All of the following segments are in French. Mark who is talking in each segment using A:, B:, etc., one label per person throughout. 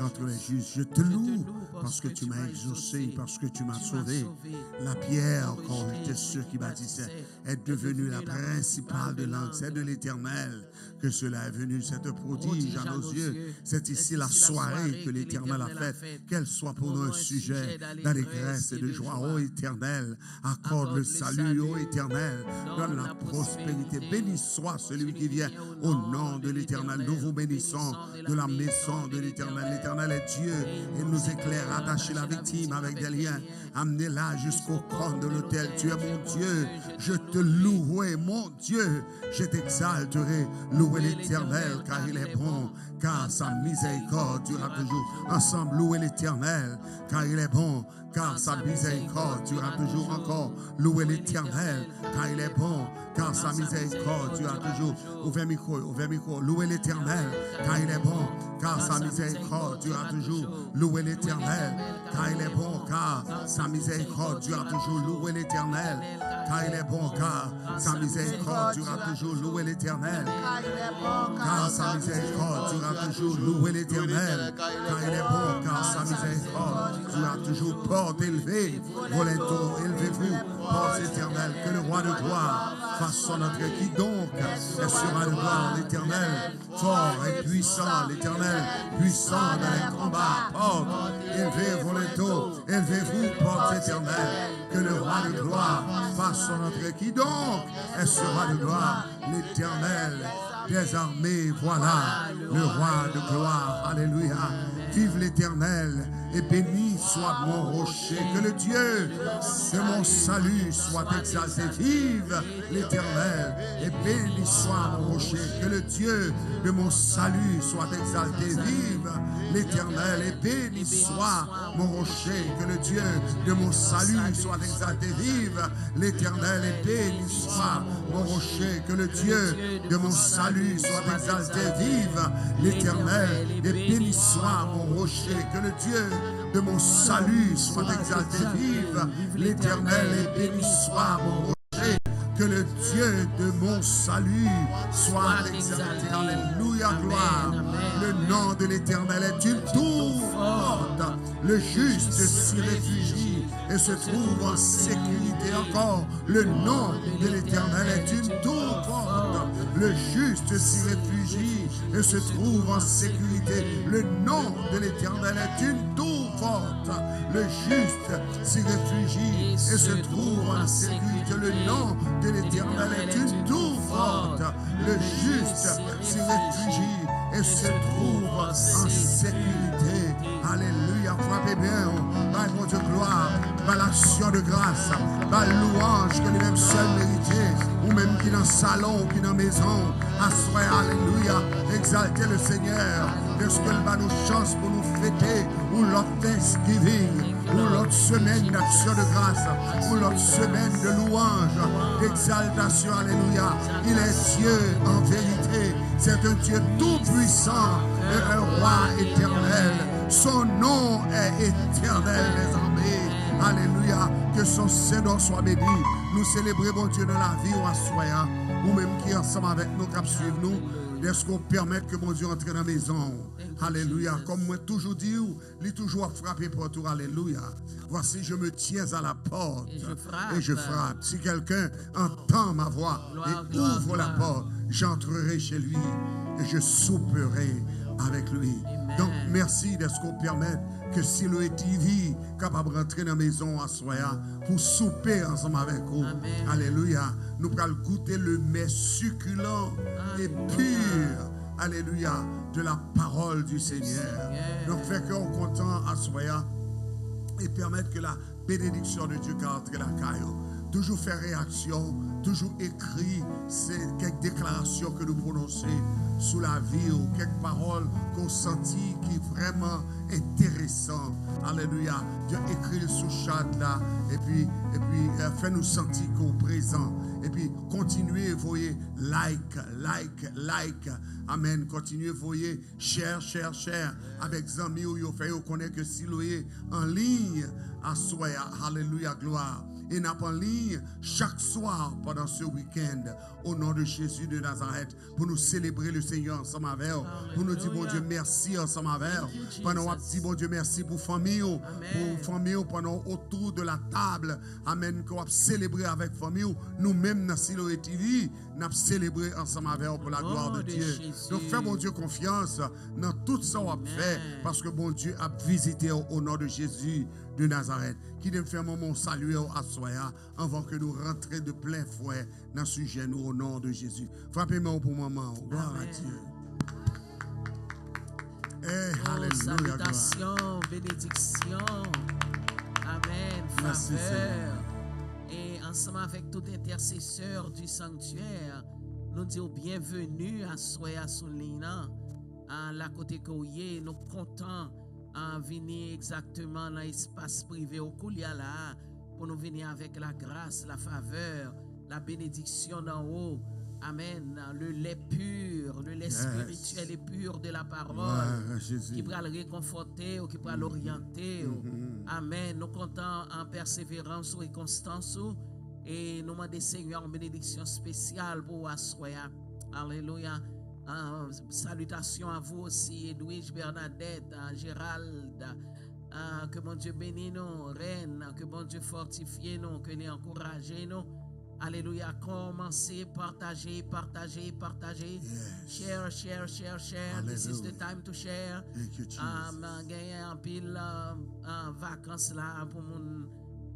A: entre les justes. Je te loue parce que tu m'as exaucé, parce que tu m'as sauvé. La pierre qu'on était ceux qui bâtissaient est devenue la principale de langue. C'est de l'Éternel que cela est venu, cette prodige à nos yeux. C'est ici la soirée que l'Éternel a faite. Qu'elle soit pour nous un sujet d'allégresse et de joie. Ô Éternel, accorde le salut. Ô Éternel, donne la prospérité. Béni soit celui qui vient au nom de l'Éternel. Nous vous bénissons de la maison de l'Éternel. L'Éternel est Dieu. Il nous éclaire. Attachez la victime avec des liens. Amenez-la jusqu'au corps de l'autel. Tu es mon Dieu. Je te louerai, mon Dieu. Je t'exalterai. Louez l'Éternel car il est bon, car sa miséricorde durera toujours. Ensemble, louez l'Éternel car il est bon, car sa miséricorde durera toujours encore. Louez l'Éternel car il est bon, car sa miséricorde durera toujours. Ouvrez micro. Louez l'Éternel car il est bon, car sa miséricorde durera toujours. Louez l'Éternel car il est bon, car sa miséricorde durera toujours. Louez l'Éternel car il est bon, car sa miséricorde durera toujours. Louez l'Éternel car sa miséricorde durera toujours. Louez l'Éternel car il est bon, car sa miséricorde durera toujours. Porte élevée, volontaire, élevez-vous, porte éternelle, que le roi de gloire fasse son entrée. Qui donc est sur la gloire? L'Éternel fort et puissant, l'Éternel puissant dans les combats. Porte élevée, volontaire, élevez-vous, porte éternelle, que le roi de gloire fasse son entrée. Qui donc est ce roi de gloire? L'Éternel des armées, voilà le roi de gloire. Alléluia. Vive l'Éternel et béni soit mon rocher. Que le Dieu de mon salut soit exalté. Vive l'Éternel et béni soit mon rocher. Que le Dieu de mon salut soit exalté. Vive l'Éternel et béni soit mon rocher. Que le Dieu de mon salut soit exalté. Vive l'Éternel et béni soit mon rocher. Que le Dieu de mon salut soit exalté. Vive l'Éternel et béni soit mon rocher. Que le Dieu de mon salut soit exalté. Vive l'Éternel et béni soit mon rocher. Que le Dieu de mon salut soit exalté. Alléluia, gloire. Le nom de l'Éternel est une tour forte. Le juste s'y réfugie et se trouve en sécurité. Encore, le nom de l'Éternel est une tour forte. Le juste s'y réfugie et se trouve en sécurité. Le nom de l'Éternel est une tour forte. Le juste s'y réfugie et se trouve en sécurité. Le nom de l'Éternel est une tour forte. Le juste s'y réfugie et se trouve en sécurité. Alléluia. Frappez bien. Par mon Dieu, gloire. Par l'action de grâce. Par louange que lui-même seul méritait. Ou même qui dans le salon, ou qui dans la maison. Assoyez. Alléluia. Exaltez le Seigneur. De ce qu'il va nous chance pour nous fêter. Ou l'autre Thanksgiving. Ou l'autre semaine d'action de grâce. Ou l'autre semaine de louange. D'exaltation. Alléluia. Il est Dieu en vérité. C'est un Dieu tout-puissant et un roi éternel. Son nom est éternel, les armées. Alléluia. Que son Seigneur soit béni. Nous célébrons Dieu de la vie ou à soya. Ou même qui ensemble avec nous, qui suivent nous. Est-ce qu'on permet que mon Dieu entre dans la maison? Alléluia. Comme moi toujours dit, il est toujours frappé pour tout. Alléluia. Voici, je me tiens à la porte et je frappe. Si quelqu'un entend ma voix et ouvre la porte, j'entrerai chez lui et je souperai avec lui. Donc, merci de ce qu'on permet que si le TV capable de rentrer dans la maison à soya pour souper ensemble avec vous. Alléluia. Nous allons goûter le mets succulent et pur. Alléluia. De la parole du Seigneur. Donc, fait qu'on est content à soya et permettre que la bénédiction de Dieu entre la caillou. Toujours faire réaction, toujours écrit quelques déclarations que nous prononçons sous la vie ou quelques paroles qu'on sentit qui est vraiment intéressant. Alléluia. Dieu écrit sous chat là et puis fait nous sentir qu'on est présent. Et puis continuez, voyez, like. Amen. Continuez, voyez, share avec amis ou vous fait connaître que si vous êtes en ligne à soi, alléluia, gloire. Et n'a pas en ligne chaque soir pendant ce week-end au nom de Jésus de Nazareth pour nous célébrer le Seigneur, ensemble avec vous. Pour nous dire, bon Dieu, merci ensemble avec vous. Pendant qu'on dit, bon Dieu, merci pour famille, pour famille, pendant autour de la table. Amen. Qu'on va célébrer avec famille. Nous-mêmes, dans Silo et TV, nous avons célébré ensemble avec vous pour la gloire de Dieu. Donc, fais, bon Dieu, confiance dans tout ça qu'on a fait. Parce que, bon Dieu, a visité au nom de Jésus de Nazareth. Qui nous fait un moment saluer à Soya avant que nous rentrions de plein fouet dans ce sujet, nous, au nom de Jésus. Frappez-moi pour maman. Gloire à Dieu.
B: Salutation, bénédiction. Amen.
A: Merci,
B: faveur. Et ensemble avec tout intercesseur du sanctuaire, nous disons bienvenue à Soya Soulina, à la côté Kouye. Nous comptons à venir exactement dans l'espace privé au Koulia là, pour nous venir avec la grâce, la faveur, la bénédiction d'en haut. Amen. Le lait pur, le lait spirituel et pur de la parole qui pourra le réconforter ou qui pourra l'orienter. Amen. Nous comptons en persévérance et constance et nous demandons Seigneur une bénédiction spéciale pour Assoya. Alléluia. Salutations à vous aussi, Edwige, Bernadette, Gérald. Que mon Dieu bénisse nous, Reine. Que mon Dieu fortifie nous, que nous encourage nous. Alléluia. Commencez, partagez. Share.
A: Hallelujah.
B: This is the time to share.
A: Thank you, Jesus.
B: Gagner un pile vacances là pour mon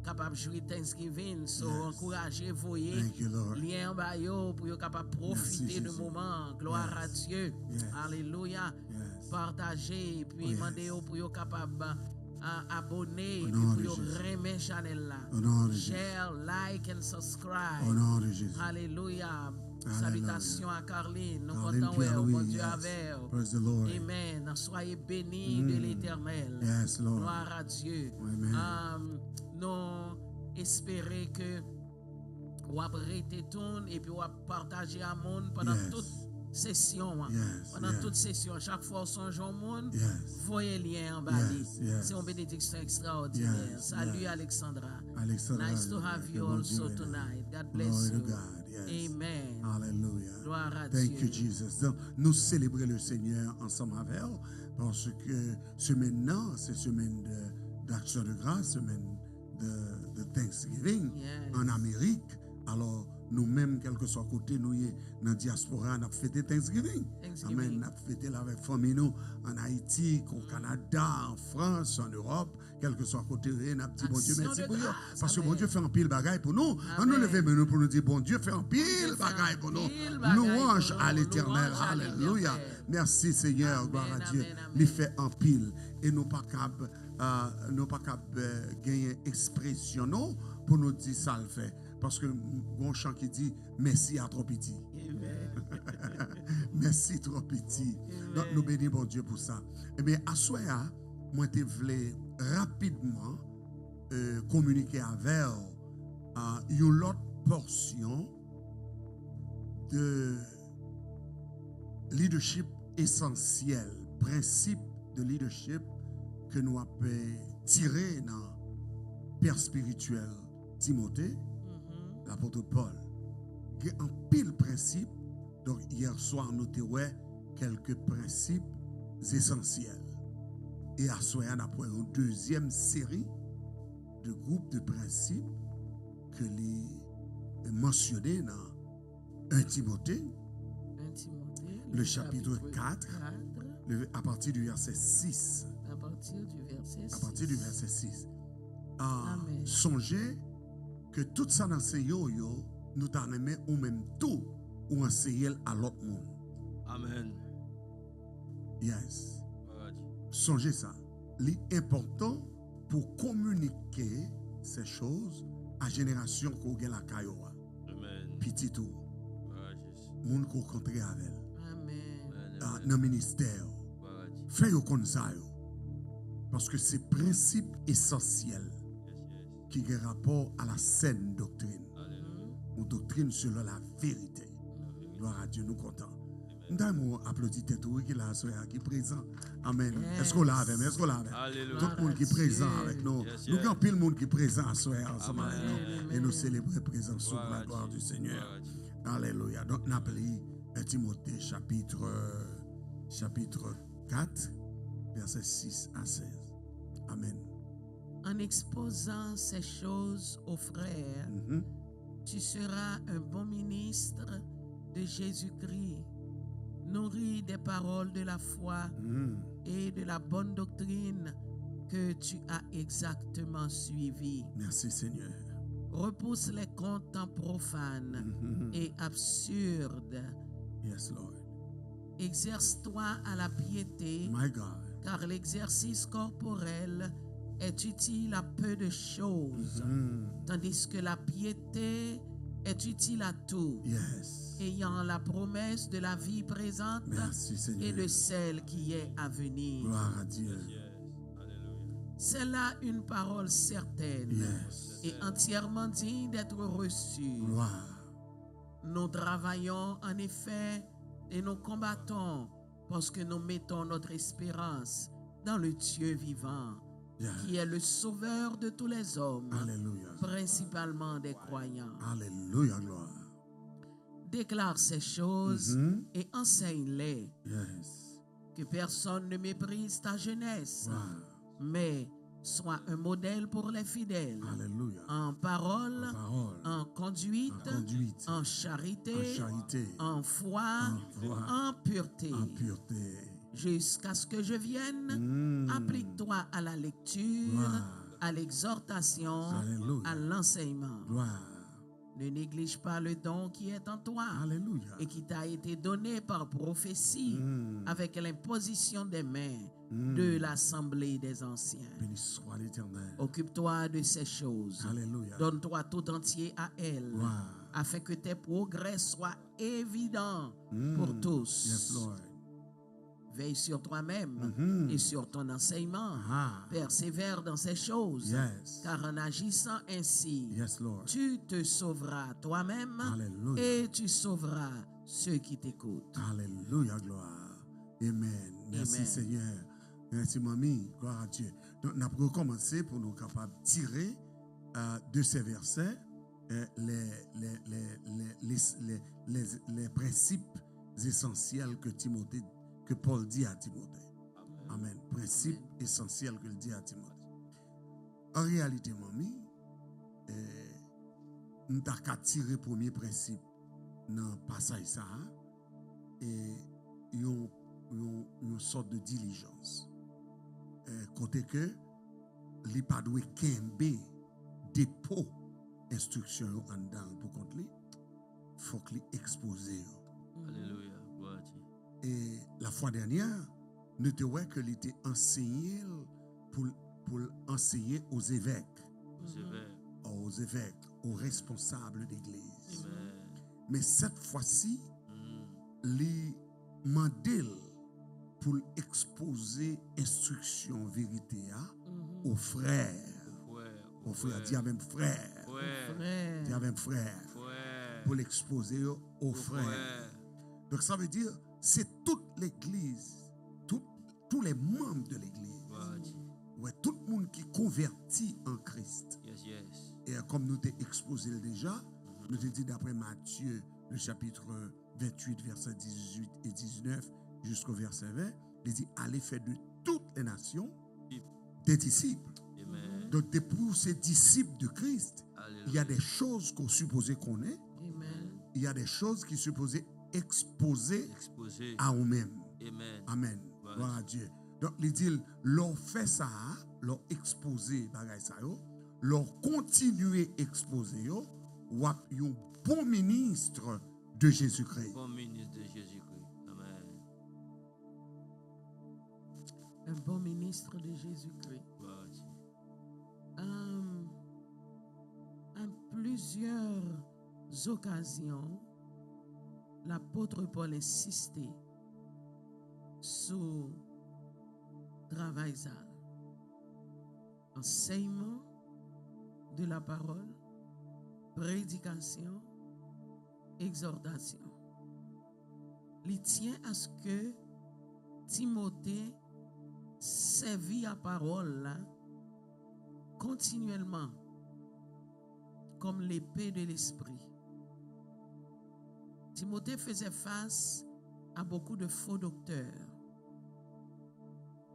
B: capable jouer Thanksgiving. So encouragez, voyez.
A: Thank you, Lord.
B: Lien bayo pour capable profiter du moment. Gloire à Dieu. Alléluia. Partagez puis demandez pour capable abonner et puis pour remettre channel là. Share, like and subscribe.
A: Au nom de Jésus.
B: Alléluia. Salutations à Carline. Nous
A: Carline
B: comptons
A: Pierre-Louis,
B: bon Dieu avec vous.
A: Praise the Lord.
B: Amen. Soyez bénis de l'Éternel.
A: Yes, Lord.
B: Gloire à Dieu.
A: Amen.
B: Nous espérons que vous avez arrêté tout et puis vous avez partagé à monde pendant toute session. Pendant toute session. Chaque fois qu'on songe au monde, voyez le lien en bas. C'est une bénédiction extraordinaire. Salut Alexandra. Nice to have you also tonight. God bless you. Amen.
A: Hallelujah.
B: Gloire à
A: Thank
B: Dieu.
A: you, Jesus. Donc, nous célébrons le Seigneur ensemble avec vous parce que semaine-là, c'est semaine d'action de grâce, semaine de Thanksgiving en Amérique. Alors, nous-mêmes, quel que soit côté, nous sommes dans la diaspora, nous avons fêté Thanksgiving. Amen. Nous avons fêté avec la famille nous en Haïti, au Canada, en France, en Europe, quel que soit côté, nous avons dit bon Dieu, merci pour vous. Parce que bon Dieu fait un pile bagaille pour nous. On nous lève nous pour nous dire bon Dieu fait un pile bagaille pour nous. Louange à l'Éternel. Alléluia. Merci Seigneur, gloire à Dieu. Il fait un pile et nous pas capables gagner expression non pour nous dire ça le fait. Parce que mon chant qui dit merci à trop petit. Merci trop petit. Donc nous bénissons bon Dieu pour ça. Eh bien, à Soya, moi je voulais rapidement communiquer avec une autre portion de leadership essentiel, principe de leadership que nous avons tiré dans le Père spirituel Timothée. L'apôtre Paul. Il y a un pile principe. Donc, hier soir, nous avons quelques principes essentiels. Et à soir, on a pris une deuxième série de groupes de principes que les mentionnés dans 1 Timothée, le chapitre 4, à partir du verset 6.
B: À partir du verset 6.
A: À partir du verset 6. Songez que tout ça dans ce nous t'en ou même tout ou enseigner à l'autre monde.
C: Amen.
A: Yes. Songez ça. L'important pour communiquer ces choses à génération qu'on a la cailloua.
C: Amen.
A: Petit tout. Moun qu'on rencontre avec elle.
B: Amen.
A: Dans le ministère. Faites comme ça. Parce que c'est principe essentiel qui a rapport à la saine doctrine. Une doctrine selon la vérité. Gloire à Dieu, nous comptons. Nous avons applaudi tête qui est qui est présent. Amen. Est-ce qu'on l'a avec? Est-ce qu'on l'a avec? Tout le monde qui est présent avec nous. Nous avons pile monde qui est présent à soir ensemble avec nous. Et nous célébrons la présence sous la gloire du Seigneur. Alléluia. Donc, nous appelons Timothée chapitre 4, versets 6 à 16. Amen.
B: En exposant ces choses aux frères, tu seras un bon ministre de Jésus-Christ, nourri des paroles de la foi et de la bonne doctrine que tu as exactement suivi.
A: Merci Seigneur.
B: Repousse les contes profanes et absurdes.
A: Yes, Lord.
B: Exerce-toi à la piété,
A: My God.
B: car l'exercice corporel est utile à peu de choses, tandis que la piété est utile à tout,
A: Yes.
B: ayant la promesse de la vie présente
A: Merci Seigneur.
B: et de celle qui est à venir.
A: Gloire à Dieu.
B: C'est là une parole certaine
A: Yes.
B: et entièrement digne d'être reçue.
A: Gloire.
B: Nous travaillons en effet et nous combattons parce que nous mettons notre espérance dans le Dieu vivant, qui est le sauveur de tous les hommes,
A: Alléluia.
B: principalement des croyants.
A: Alléluia, gloire.
B: Déclare ces choses et enseigne-les.
A: Yes.
B: Que personne ne méprise ta jeunesse,
A: Wow.
B: mais sois un modèle pour les fidèles.
A: Alléluia.
B: En parole,
A: Parole.
B: en conduite,
A: En conduite.
B: en charité,
A: En charité.
B: en foi,
A: En foi.
B: en pureté.
A: En pureté.
B: Jusqu'à ce que je vienne, applique-toi à la lecture,
A: Gloire.
B: à l'exhortation,
A: Alléluia.
B: à l'enseignement.
A: Gloire.
B: Ne néglige pas le don qui est en toi
A: Alléluia.
B: et qui t'a été donné par prophétie avec l'imposition des mains de l'assemblée des anciens.
A: Béni soit l'Éternel.
B: Occupe-toi de ces choses.
A: Alléluia.
B: Donne-toi tout entier à elle,
A: Wow.
B: afin que tes progrès soient évidents pour tous.
A: Yes, Lord.
B: Veille sur toi-même et sur ton enseignement.
A: Ah.
B: Persévère dans ces choses,
A: Yes.
B: car en agissant ainsi,
A: Yes, Lord.
B: tu te sauveras toi-même
A: Alléluia.
B: et tu sauveras ceux qui t'écoutent.
A: Alléluia, gloire. Amen. Merci
B: Amen.
A: Seigneur. Merci mamie. Gloire à Dieu. Donc, nous avons recommencé pour nous capables de tirer de ces versets les principes essentiels que Paul dit à Timothée. Amen. Principes essentiels qu'il dit à Timothée. En réalité, mamie, nous avons tiré le premier principe dans le passage ça et une sorte de diligence. Côté que li pas doué kembe dépôt instruction en dedans pour compte li, faut que li exposer.
C: Alléluia. Gloire à Dieu.
A: Et la fois dernière, nous te voyons que il était enseigné pour enseigner aux évêques, aux responsables d'église.
C: Amen.
A: Mais cette fois-ci, les mandel pour exposer instruction vérité aux frères. Aux frères, dis même frère.
C: Ouais.
A: Dis même frère.
C: Ouais.
A: Pour l'exposer aux frères. Donc ça veut dire, c'est toute l'église, tous les membres de l'église.
C: Gloire à Dieu.
A: Ouais, tout le monde qui convertit en Christ.
C: Yes, yes.
A: Et comme nous t'ai exposé déjà, nous t'ai dit d'après Matthieu, le chapitre 28, versets 18 et 19, jusqu'au verset 20, il dit, allez faire de toutes les nations des disciples.
C: Amen.
A: Donc, pour ces disciples de Christ,
C: Alléluia.
A: il y a des choses qu'on supposait qu'on ait,
B: Amen.
A: il y a des choses qui supposées exposer
C: Exposé.
A: à eux-mêmes.
C: Amen.
A: Amen.
C: Voilà.
A: Gloire à Dieu. Donc, il dit, leur fait ça, leur exposer, bagay ça, leur continuer exposer, ou un bon ministre de Jésus-Christ.
C: Bon ministre de Jésus-Christ. Amen.
B: Un bon ministre de Jésus-Christ.
C: Gloire à Dieu.
B: En plusieurs occasions, l'apôtre Paul insistait sur travail ça. Enseignement de la parole, prédication, exhortation. Il tient à ce que Timothée servit à parole là, continuellement comme l'épée de l'esprit. Timothée faisait face à beaucoup de faux docteurs.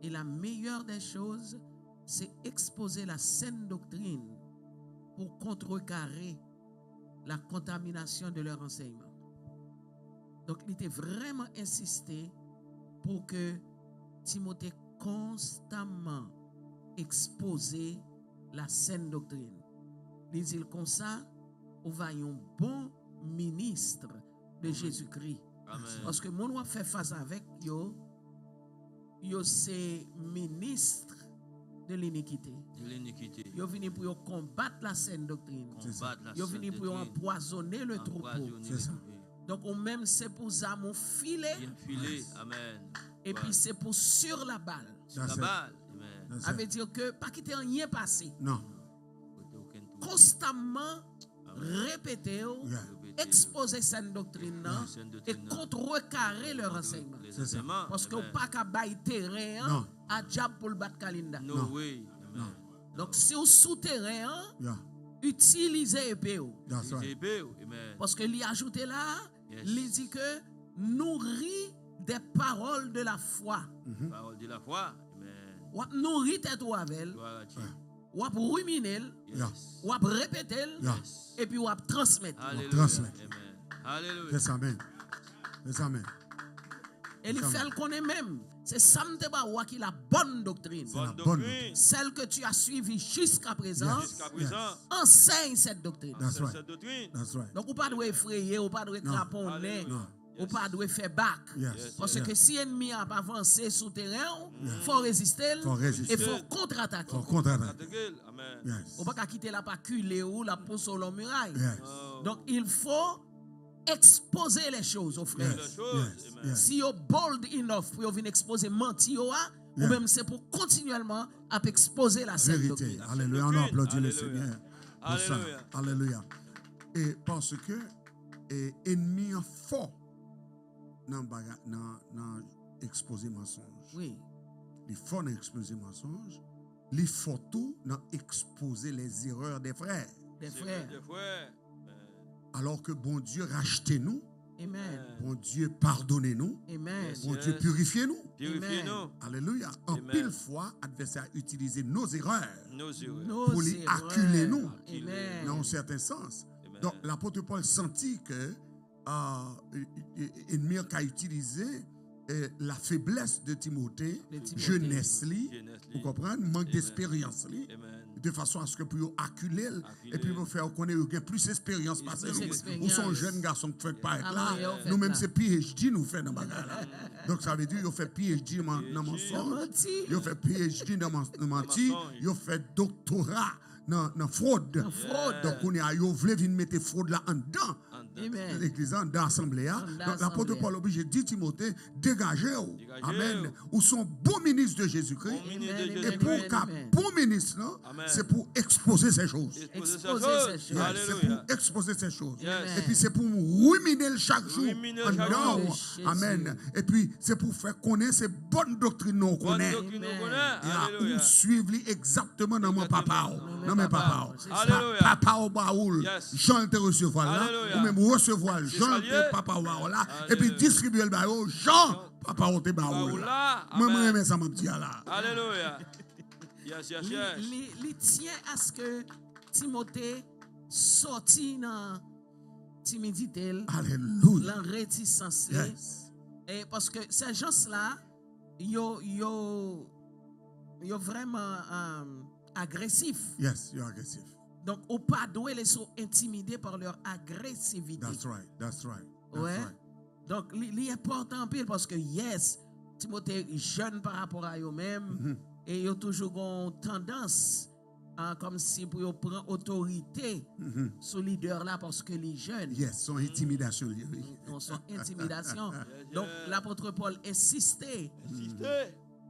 B: Et la meilleure des choses, c'est exposer la saine doctrine pour contrecarrer la contamination de leur enseignement. Donc, il était vraiment insisté pour que Timothée constamment expose la saine doctrine. Il dit comme ça, on va y un bon ministre de Jésus-Christ.
C: Amen.
B: Parce que mon fait face avec yo c'est ministre de l'iniquité.
C: De l'iniquité.
B: Yo venu pour yo combattre la saine doctrine.
C: Combattre la
B: Yo venu
C: sainte
B: pour yo
C: doctrine.
B: empoisonner le troupeau.
C: Empoisonner
A: C'est
C: le
A: ça.
C: troupeau.
B: Donc ou même c'est pour ça mon filet
C: Il y a un filet. Amen.
B: et puis c'est pour sur la balle.
C: Sur
A: That's
C: la
A: it.
C: balle. Amen.
A: That's
B: Ça
A: it.
B: veut dire que pas quitter rien passé.
A: Non.
C: Côté aucun troupeau.
B: Constamment répéter,
A: Yeah.
B: exposer cette doctrine là,
C: Sainte
B: et
C: doctrine, non.
B: contrecarrer leur enseignement.
C: Les
A: C'est ça.
C: enseignements.
B: Parce qu'on
C: Amen.
B: pas qu'à bailler terrain
A: Non.
B: à diable pour le battre Kalinda.
C: No
A: Non.
C: way. Amen.
B: Donc si au souterrain,
A: Yeah.
B: utilisez épée.
A: That's right.
C: TP. Amen.
B: Parce que lui ajouté là,
C: Yes.
B: il dit que nourrit des paroles de la foi.
C: Parole de la foi. Amen.
B: Ou nourrit tête ou avec,
C: Gloire à Dieu.
B: ou ruminer,
A: Yeah.
C: Yes.
B: ou répéter,
A: Yeah.
B: et puis ou transmettre.
C: Alléluia.
A: transmettre.
C: Amen. Alléluia.
A: C'est ça même. C'est ça même.
B: Et il fait le connaît même. C'est ça qui la bonne doctrine.
A: la
C: Bonne
A: bonne
C: doctrine.
B: Celle que tu as suivie jusqu'à présent,
A: Yes.
C: Jusqu'à présent.
B: enseigne cette doctrine.
A: That's
C: C'est
A: right.
C: cette doctrine.
A: That's right.
B: Donc, on ne pas doit effrayer, on ne pas doit craponner,
C: Alléluia.
B: on ne pas doit faire back.
A: Yes.
B: Parce
A: Yeah.
B: que si l'ennemi a avancé sous terrain, il faut résister,
A: Faut résister.
B: et il faut contre-attaquer.
A: Faut contre-attaquer.
C: Catégorie. Amen.
A: Yes.
B: On ne peut pas quitter la paculer ou la pousse sur la muraille.
A: Yes.
C: Oh.
B: Donc, il faut exposer les choses aux frères.
C: La
A: Yes.
C: chose.
A: Yes.
C: Amen.
A: Yes.
B: Si vous bold enough pour venir exposer menti, ou
A: Yeah.
B: même c'est pour continuellement à exposer la sainte
A: Vérité.
B: doctrine.
A: Alléluia. On applaudit le
C: Alléluia.
A: Seigneur pour ça.
C: Alléluia.
A: Alléluia. Et parce que ennemi en fort dans exposer mensonge.
B: Oui,
A: Il faut dans exposer mensonge. Il faut tout dans exposer les erreurs des frères.
B: des
C: C'est
B: frères.
C: vrai, des frères.
A: Alors que bon Dieu rachetez nous,
B: Amen.
A: bon Dieu pardonnez nous,
B: Amen.
C: Yes.
A: bon Dieu purifiez nous.
C: Purifiez-nous.
A: Alléluia. En
C: Amen.
A: pile fois, adversaire utilise nos erreurs
C: Nos yeux.
B: Nos
A: pour les
B: erreurs.
A: acculer nous.
B: Amen.
A: dans un certain sens.
C: Amen.
A: Donc l'apôtre Paul sentit que l'ennemi a utilisé la faiblesse de Timothée,
B: De Timothée.
A: jeunesse li,
C: Jeunesse li.
A: vous comprenez, manque
C: Amen.
A: d'expérience li,
C: Amen.
A: de façon à ce que pour acculer
C: Acculer.
A: et puis pour faire connaître qu'il y a plus d'expérience parce que
B: Plus
A: nous,
B: d'expérience.
A: nous sommes jeunes garçons qui font pas
B: Ah
A: là.
B: oui, on fait
A: Nous-mêmes
B: là.
A: c'est PhD nous fait dans bagarre là. Donc ça veut dire qu'on fait PhD dans
B: Non,
A: mensonge,
B: menti.
A: on fait PhD dans menti,
C: mensonge.
A: on fait doctorat dans fraude.
B: Dans fraude.
A: Donc on a yo voulu venir mettre fraude là en dedans.
B: Amen.
A: L'église dans l'assemblée.
B: Dans
A: Donc
B: l'assemblée.
A: l'apôtre Paul obligé de dire Timothée, dégagez-vous.
C: Dégagez-vous.
A: Amen. Ou sont bons ministres de Jésus-Christ.
C: Bon ministre de
B: Amen,
A: Et
C: Jésus.
A: pour
B: Amen,
A: qu'un
B: amen.
A: bon ministre, non,
C: Amen.
A: c'est pour exposer ces choses.
C: Exposer ces
B: Exposer
C: choses.
B: ces choses.
A: Yeah, c'est
C: Alléluia.
A: pour exposer ces choses.
C: Yes.
A: Et puis c'est pour ruminer le chaque jour.
C: Ruminer
A: en
C: chaque
A: dedans.
B: jour. Jésus.
A: Amen. Et puis c'est pour faire connaître ces bonnes doctrines qu'on
C: Bonne
A: connaît.
C: doctrine nous
B: Amen.
C: connaît.
A: Et
C: Alléluia.
A: ou suivre exactement dans mon papa. Dans mes papa.
B: C'est
C: ça. Alléluia.
A: Papa au baoul.
C: Yes.
A: Jean te recevoir là.
C: Alléluia.
A: Ou même recevoir
C: C'est
A: Jean
C: ça
A: te
C: lié.
A: papa au baoul là. Et
C: Alléluia.
A: puis distribuer le baoul. Jean papa au te baoul
C: Baoul
A: là.
C: là.
A: Moi,
C: Amen.
A: moi, ça m'a dit là.
C: Alléluia. Yes, yes, yes.
B: Il tient à ce que Timothée sorti dans timidité,
A: Alléluia.
B: dans réticence.
A: Yes.
B: Et parce que ces gens-là, yo vraiment agressifs.
A: Yes, you're aggressive.
B: Donc, on pas doit les sont intimidés par leur agressivité.
A: That's right. That's right. That's
B: Ouais.
A: right.
B: Donc, il est important en pile parce que, yes, Timothée est jeune par rapport à eux-mêmes et ils ont toujours une tendance, comme si pour eux prendre autorité sur le leader là parce que les jeunes
A: Yes, son intimidation. Oui.
B: ont son intimidation. Donc, l'apôtre Paul insistait
C: Insistez.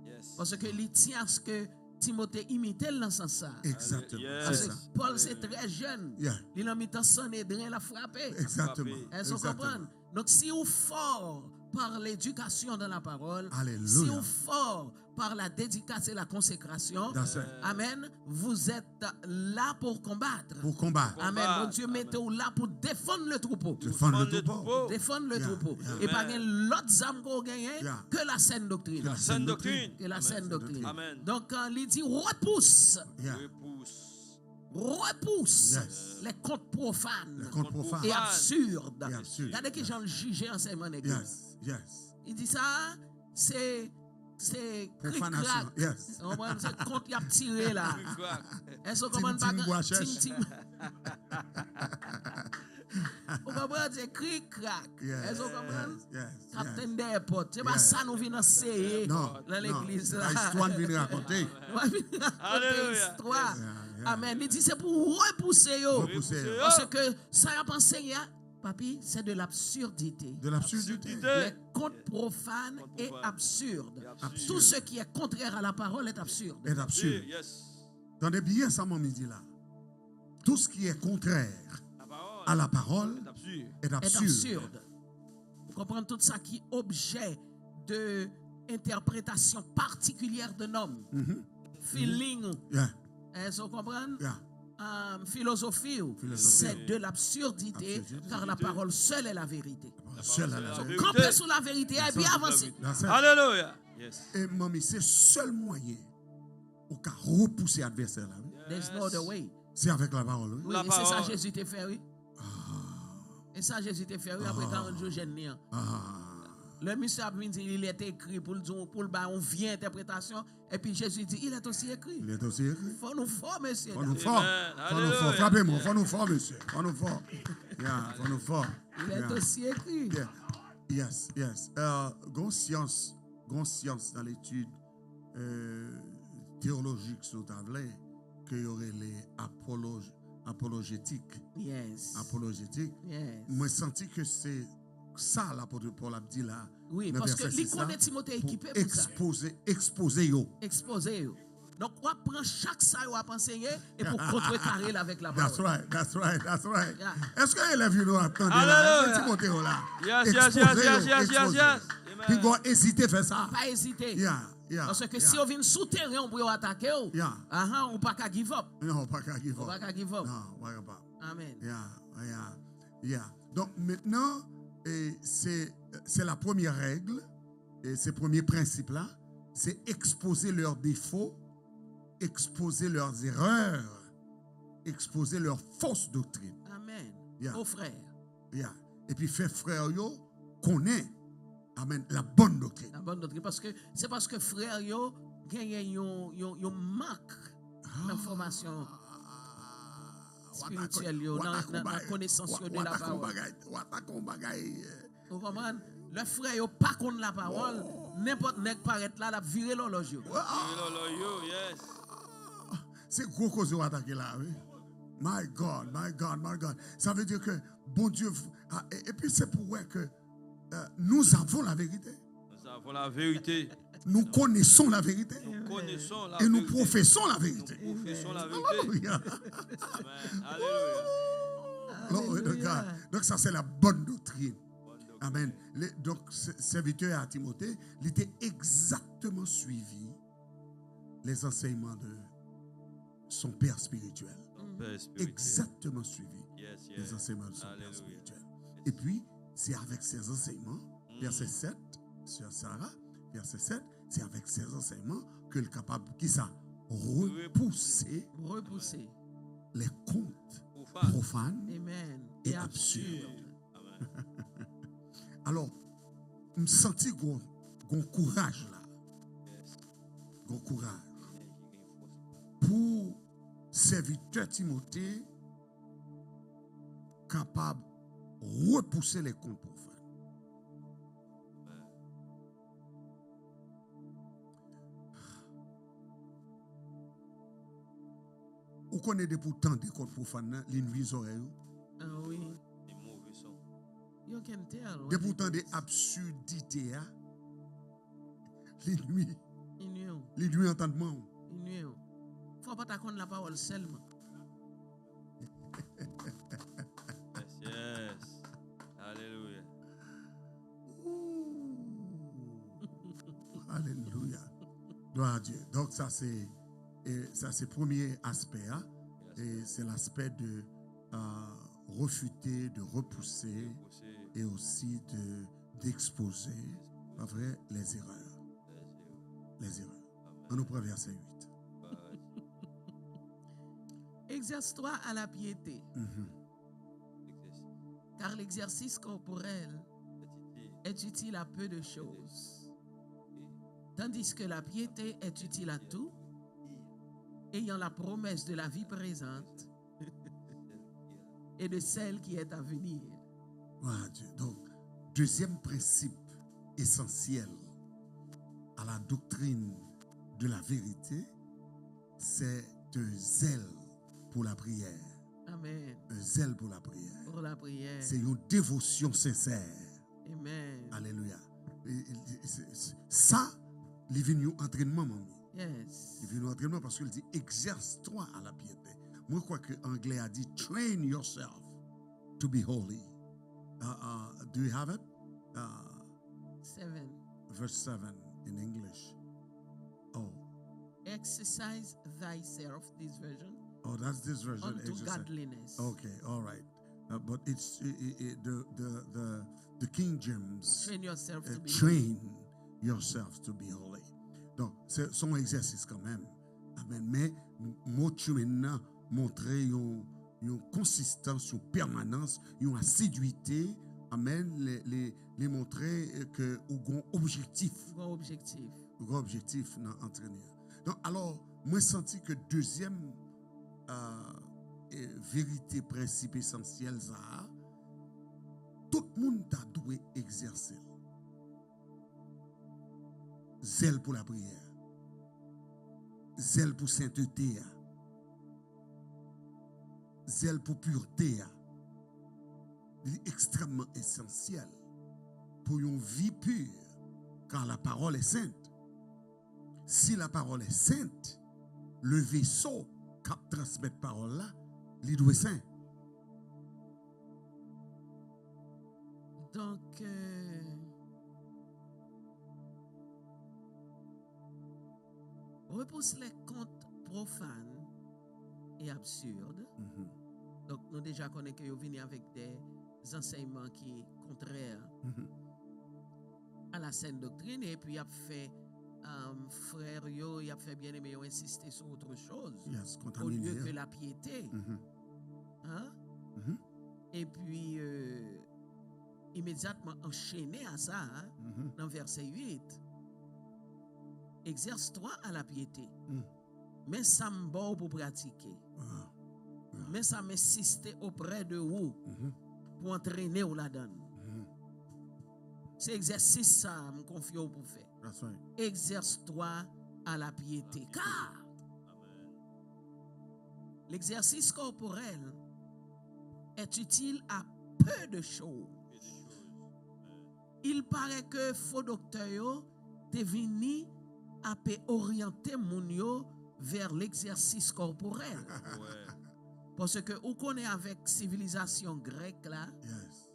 C: Yes.
B: parce que il tient à ce que Timothée imitait dans ce sens.
A: Exactement.
C: Yes.
A: C'est
B: Parce
A: ça.
B: que Paul, c'est très jeune.
A: Yeah.
B: Il a mis son Sanhédrin, l'a frappé.
A: Exactement.
B: Est-ce que vous
A: Exactement.
B: comprenez? Donc, si vous fort par l'éducation dans la parole,
A: Alléluia.
B: si vous fort par la dédicace et la consécration,
A: That's it.
B: amen, vous êtes là pour combattre.
A: Pour combattre.
B: Amen.
C: Combattre.
B: Bon Dieu, mettez-vous là pour défendre le troupeau.
A: Défendre le
C: Défendre le
A: troupeau.
C: troupeau.
B: Défendre le
A: Yeah,
B: troupeau.
A: yeah.
B: Et pas l'autre âme qu'on gagne
A: Yeah.
B: que la saine doctrine.
A: Que la
C: Sainte doctrine.
B: Que la saine doctrine.
C: Amen.
B: Donc, quand il dit repousse,
A: Yeah.
C: Repousse.
A: Yes.
B: les contes profanes
A: Les contes profanes.
B: et absurdes.
A: Et absurdes.
B: Regardez que j'en juge enseignement d'église.
A: Yes. Yes.
B: Il dit ça, c'est
A: Profanation.
B: cric-crac.
A: Yes.
B: On voit ce compte il a tiré là. Est-ce qu'on comprend
A: Tim,
B: pas?
A: bois, cherche.
B: Tim. On comprend, c'est cric-crac.
A: Yes.
B: Est-ce qu'on comprend?
A: Yes.
B: Captain d'Airport. C'est pas
A: Yes.
B: ça nous venons essayer
A: Non.
B: dans l'église.
A: La histoire vient raconter.
C: Alléluia.
B: Histoire.
A: Yeah, yeah.
B: Amen. Il dit c'est pour repousser. Yo.
A: Repousser.
B: Parce que ça a pensé, papi, c'est de l'absurdité.
A: De l'absurdité.
B: Les contes profanes et absurdes.
C: Absurde.
B: Tout ce qui est contraire à la parole est absurde.
A: Est absurde.
C: Yes.
A: Tendez bien ça, mon midi là. Tout ce qui est contraire
C: La parole.
A: à la parole
C: est absurde.
A: est
B: Est
A: absurde.
B: absurde. Vous comprenez tout ça qui est objet de interprétation particulière d'un homme.
A: Mhm.
B: Feeling.
A: Yeah.
B: Est-ce que vous comprenez?
A: Yeah.
B: Philosophie. C'est de l'absurdité,
A: Absurdité.
B: car la parole seule est la vérité.
A: Seul à la
C: La
A: vérité.
B: Campez sur la vérité et puis avancez.
A: That's it.
C: Alléluia. Yes.
A: Et mamie, c'est le seul moyen pour qu'à repousser l'adversaire là. Oui.
B: There's no other way.
A: C'est avec la parole. Oui.
B: Oui,
C: La
B: et c'est ça
C: parole.
B: Jésus t'a fait, oui. Et ça Jésus t'a fait, oui, après 40 jours, jeune né.
A: Ah.
B: Le monsieur a dit, il est écrit pour le bas, on vient interprétation. Et puis Jésus dit, il est aussi écrit.
A: Il est aussi écrit.
B: Faut nous former, monsieur.
A: Faut nous fort.
C: Amen.
A: Faut nous fort.
C: Alléluia.
A: Frappez-moi. Faut nous fort, monsieur. Faut nous fort. Yeah. Faut nous fort.
B: Il est
A: Yeah.
B: aussi écrit.
A: Yeah. Yes, yes. Grand science dans l'étude théologique sur table, qu'il y aurait les apologétiques.
B: Yes.
A: Apologétiques.
B: Yes.
A: Moi, senti que c'est ça, l'apôtre Paul a dit là.
B: Oui,
A: dans
B: parce que
A: verset
B: les
A: 6 là,
B: connaît Timothée
A: pour
B: équipé pour ça.
A: exposer yo.
B: Exposé. Yo. Donc, on prend chaque ça on va enseigner et pour contrecarrer avec la parole.
A: That's right, that's right, that's right.
B: Yeah.
A: Est-ce que les vieux nous attendent
C: Alléluia.
A: là? Est-ce que Timothée là?
C: Yes, yes,
A: Exposez
C: yes,
A: yo,
C: yes, yes,
A: exposez.
C: yes, yes.
A: Puis
C: Amen.
A: vous hésitez à faire ça.
B: Pas hésiter.
A: Yeah, yeah.
B: Parce que
A: yeah.
B: si on vient souterrain pour attaquer,
A: Yeah.
B: on ne peut pas give up.
A: Non, pas qu'à give
B: On
A: up.
B: ne peut pas give up.
A: Non, pas pas.
B: Amen.
A: Yeah. Donc maintenant, c'est la première règle, et ces premiers principes-là, c'est exposer leurs défauts, exposer leurs erreurs, exposer leurs fausses doctrines.
B: Amen.
A: Yeah.
B: Aux frères.
A: Yeah. Et puis faire frère yo connaît, amen, la bonne doctrine.
B: La bonne doctrine. Parce que c'est parce que frère yo gagne yon manque d'information spirituelle yo, dans la connaissance yo de la parole. Vous comprenez? Le frère yo pas contre la parole, n'importe nèg paraît là, la virer l'horloge yo.
C: Yes.
A: C'est gros cause de attaquer là, oui. My God, my God, my God. Ça veut dire que, bon Dieu, et puis c'est pour voir que nous avons la vérité.
C: Nous avons la vérité.
A: Nous connaissons la vérité.
C: Nous connaissons la
A: Et nous
C: vérité.
A: professons la vérité.
C: Nous professons la vérité.
A: Alléluia.
C: Amen. Alléluia.
A: Glory to God. Donc ça c'est la bonne doctrine. Amen. Donc serviteur à Timothée, il était exactement suivi les enseignements de son père spirituel.
C: Père spirituel.
A: Exactement suivi
C: Yes,
A: les
C: yes.
A: enseignements de son père
C: Alléluia.
A: spirituel. Et puis, c'est avec ces enseignements, verset 7, sur Sarah, verset 7, c'est avec ces enseignements que le capable, qui ça, repousser
B: Repousser.
A: les contes
C: Profane.
A: profanes
B: Amen.
A: et
B: Et
A: absurdes.
B: absurde.
A: Alors, je me sens qu'on courage là,
C: Yes.
A: qu'on courage pour serviteur Timothée capable de repousser les contes profanes. Vous connaissez pourtant des contes profanes, les nuits oreilles.
B: Ah oui.
C: Des mauvais sons.
B: You can tell.
A: Des pourtant des absurdités. Les nuits entendement.
B: Il faut pas t'accorde la parole seulement.
C: Yes, yes. Alléluia.
A: Gloire à Dieu. Donc ça c'est le premier aspect. Hein? Et c'est l'aspect de refuter, de repousser et aussi d'exposer, pas vrai, les erreurs. Les erreurs. On nous prend verset 8.
B: Exerce-toi à la piété,
A: Mhm.
B: car l'exercice corporel est utile à peu de choses, tandis que la piété est utile à tout, ayant la promesse de la vie présente et de celle qui est à venir.
A: Gloire à Dieu. Donc, deuxième principe essentiel à la doctrine de la vérité, c'est un zèle pour la prière.
B: Amen.
A: Un zèle pour la prière.
B: Pour la prière.
A: C'est une dévotion sincère.
B: Amen.
A: Alléluia. Ça, il vient un entraînement, mon ami.
B: Yes.
A: Il vient un entraînement parce qu'il dit exerce-toi à la piété. Moi, je crois que l'anglais a dit train yourself to be holy. Do you have it?
B: 7.
A: Verse 7 in English. Oh,
B: Exercise thyself, this version,
A: that's this version.
B: unto
A: Exercise.
B: godliness.
A: Okay, all right. But it's the King James.
B: Train yourself to be
A: Train yourself to be holy. Donc, c'est son exercice quand même. Amen. Mais, moi, tu maintenant montrer une consistance, une permanence, une assiduité. Amen. Les montrer que ou un objectif.
B: Bon objectif.
A: Un grand objectif dans l'entraînement. Donc, alors, moi, senti que deuxième vérité, principe essentiel, ça, tout le monde a dû exercer. Zèle pour la prière. Zèle pour sainteté. Zèle pour pureté. Il est extrêmement essentiel pour une vie pure quand la parole est sainte. Si la parole est sainte, le vaisseau qui transmet la parole là, il doit être saint.
B: Donc, repousse les contes profanes et absurdes.
A: Mhm.
B: Donc, nous déjà connaissons que vous venez avec des enseignements qui sont contraires
A: Mhm.
B: à la saine doctrine. Et puis, il a fait, frère, il a fait bien aimé insister sur autre chose
A: Yes,
B: au
A: contaminé.
B: lieu que la piété.
A: Mhm.
B: Hein?
A: Mhm.
B: Et puis, immédiatement enchaîné à ça, hein,
A: Mhm.
B: dans verset 8, exerce-toi à la piété.
A: Mhm.
B: Mais ça me bat pour pratiquer.
A: Ah.
B: Mais ça m'insister auprès de vous
A: Mhm.
B: pour entraîner ou la donne.
A: Mhm.
B: C'est exercice ça, me confie pour faire.
A: That's right.
B: Exerce-toi à la piété. Car l'exercice corporel est utile à peu de choses. Il paraît que faux docteur yo te vini à orienter moun yo vers l'exercice corporel.
C: Ouais.
B: Parce que on connaît avec civilisation grecque là,
A: Yes,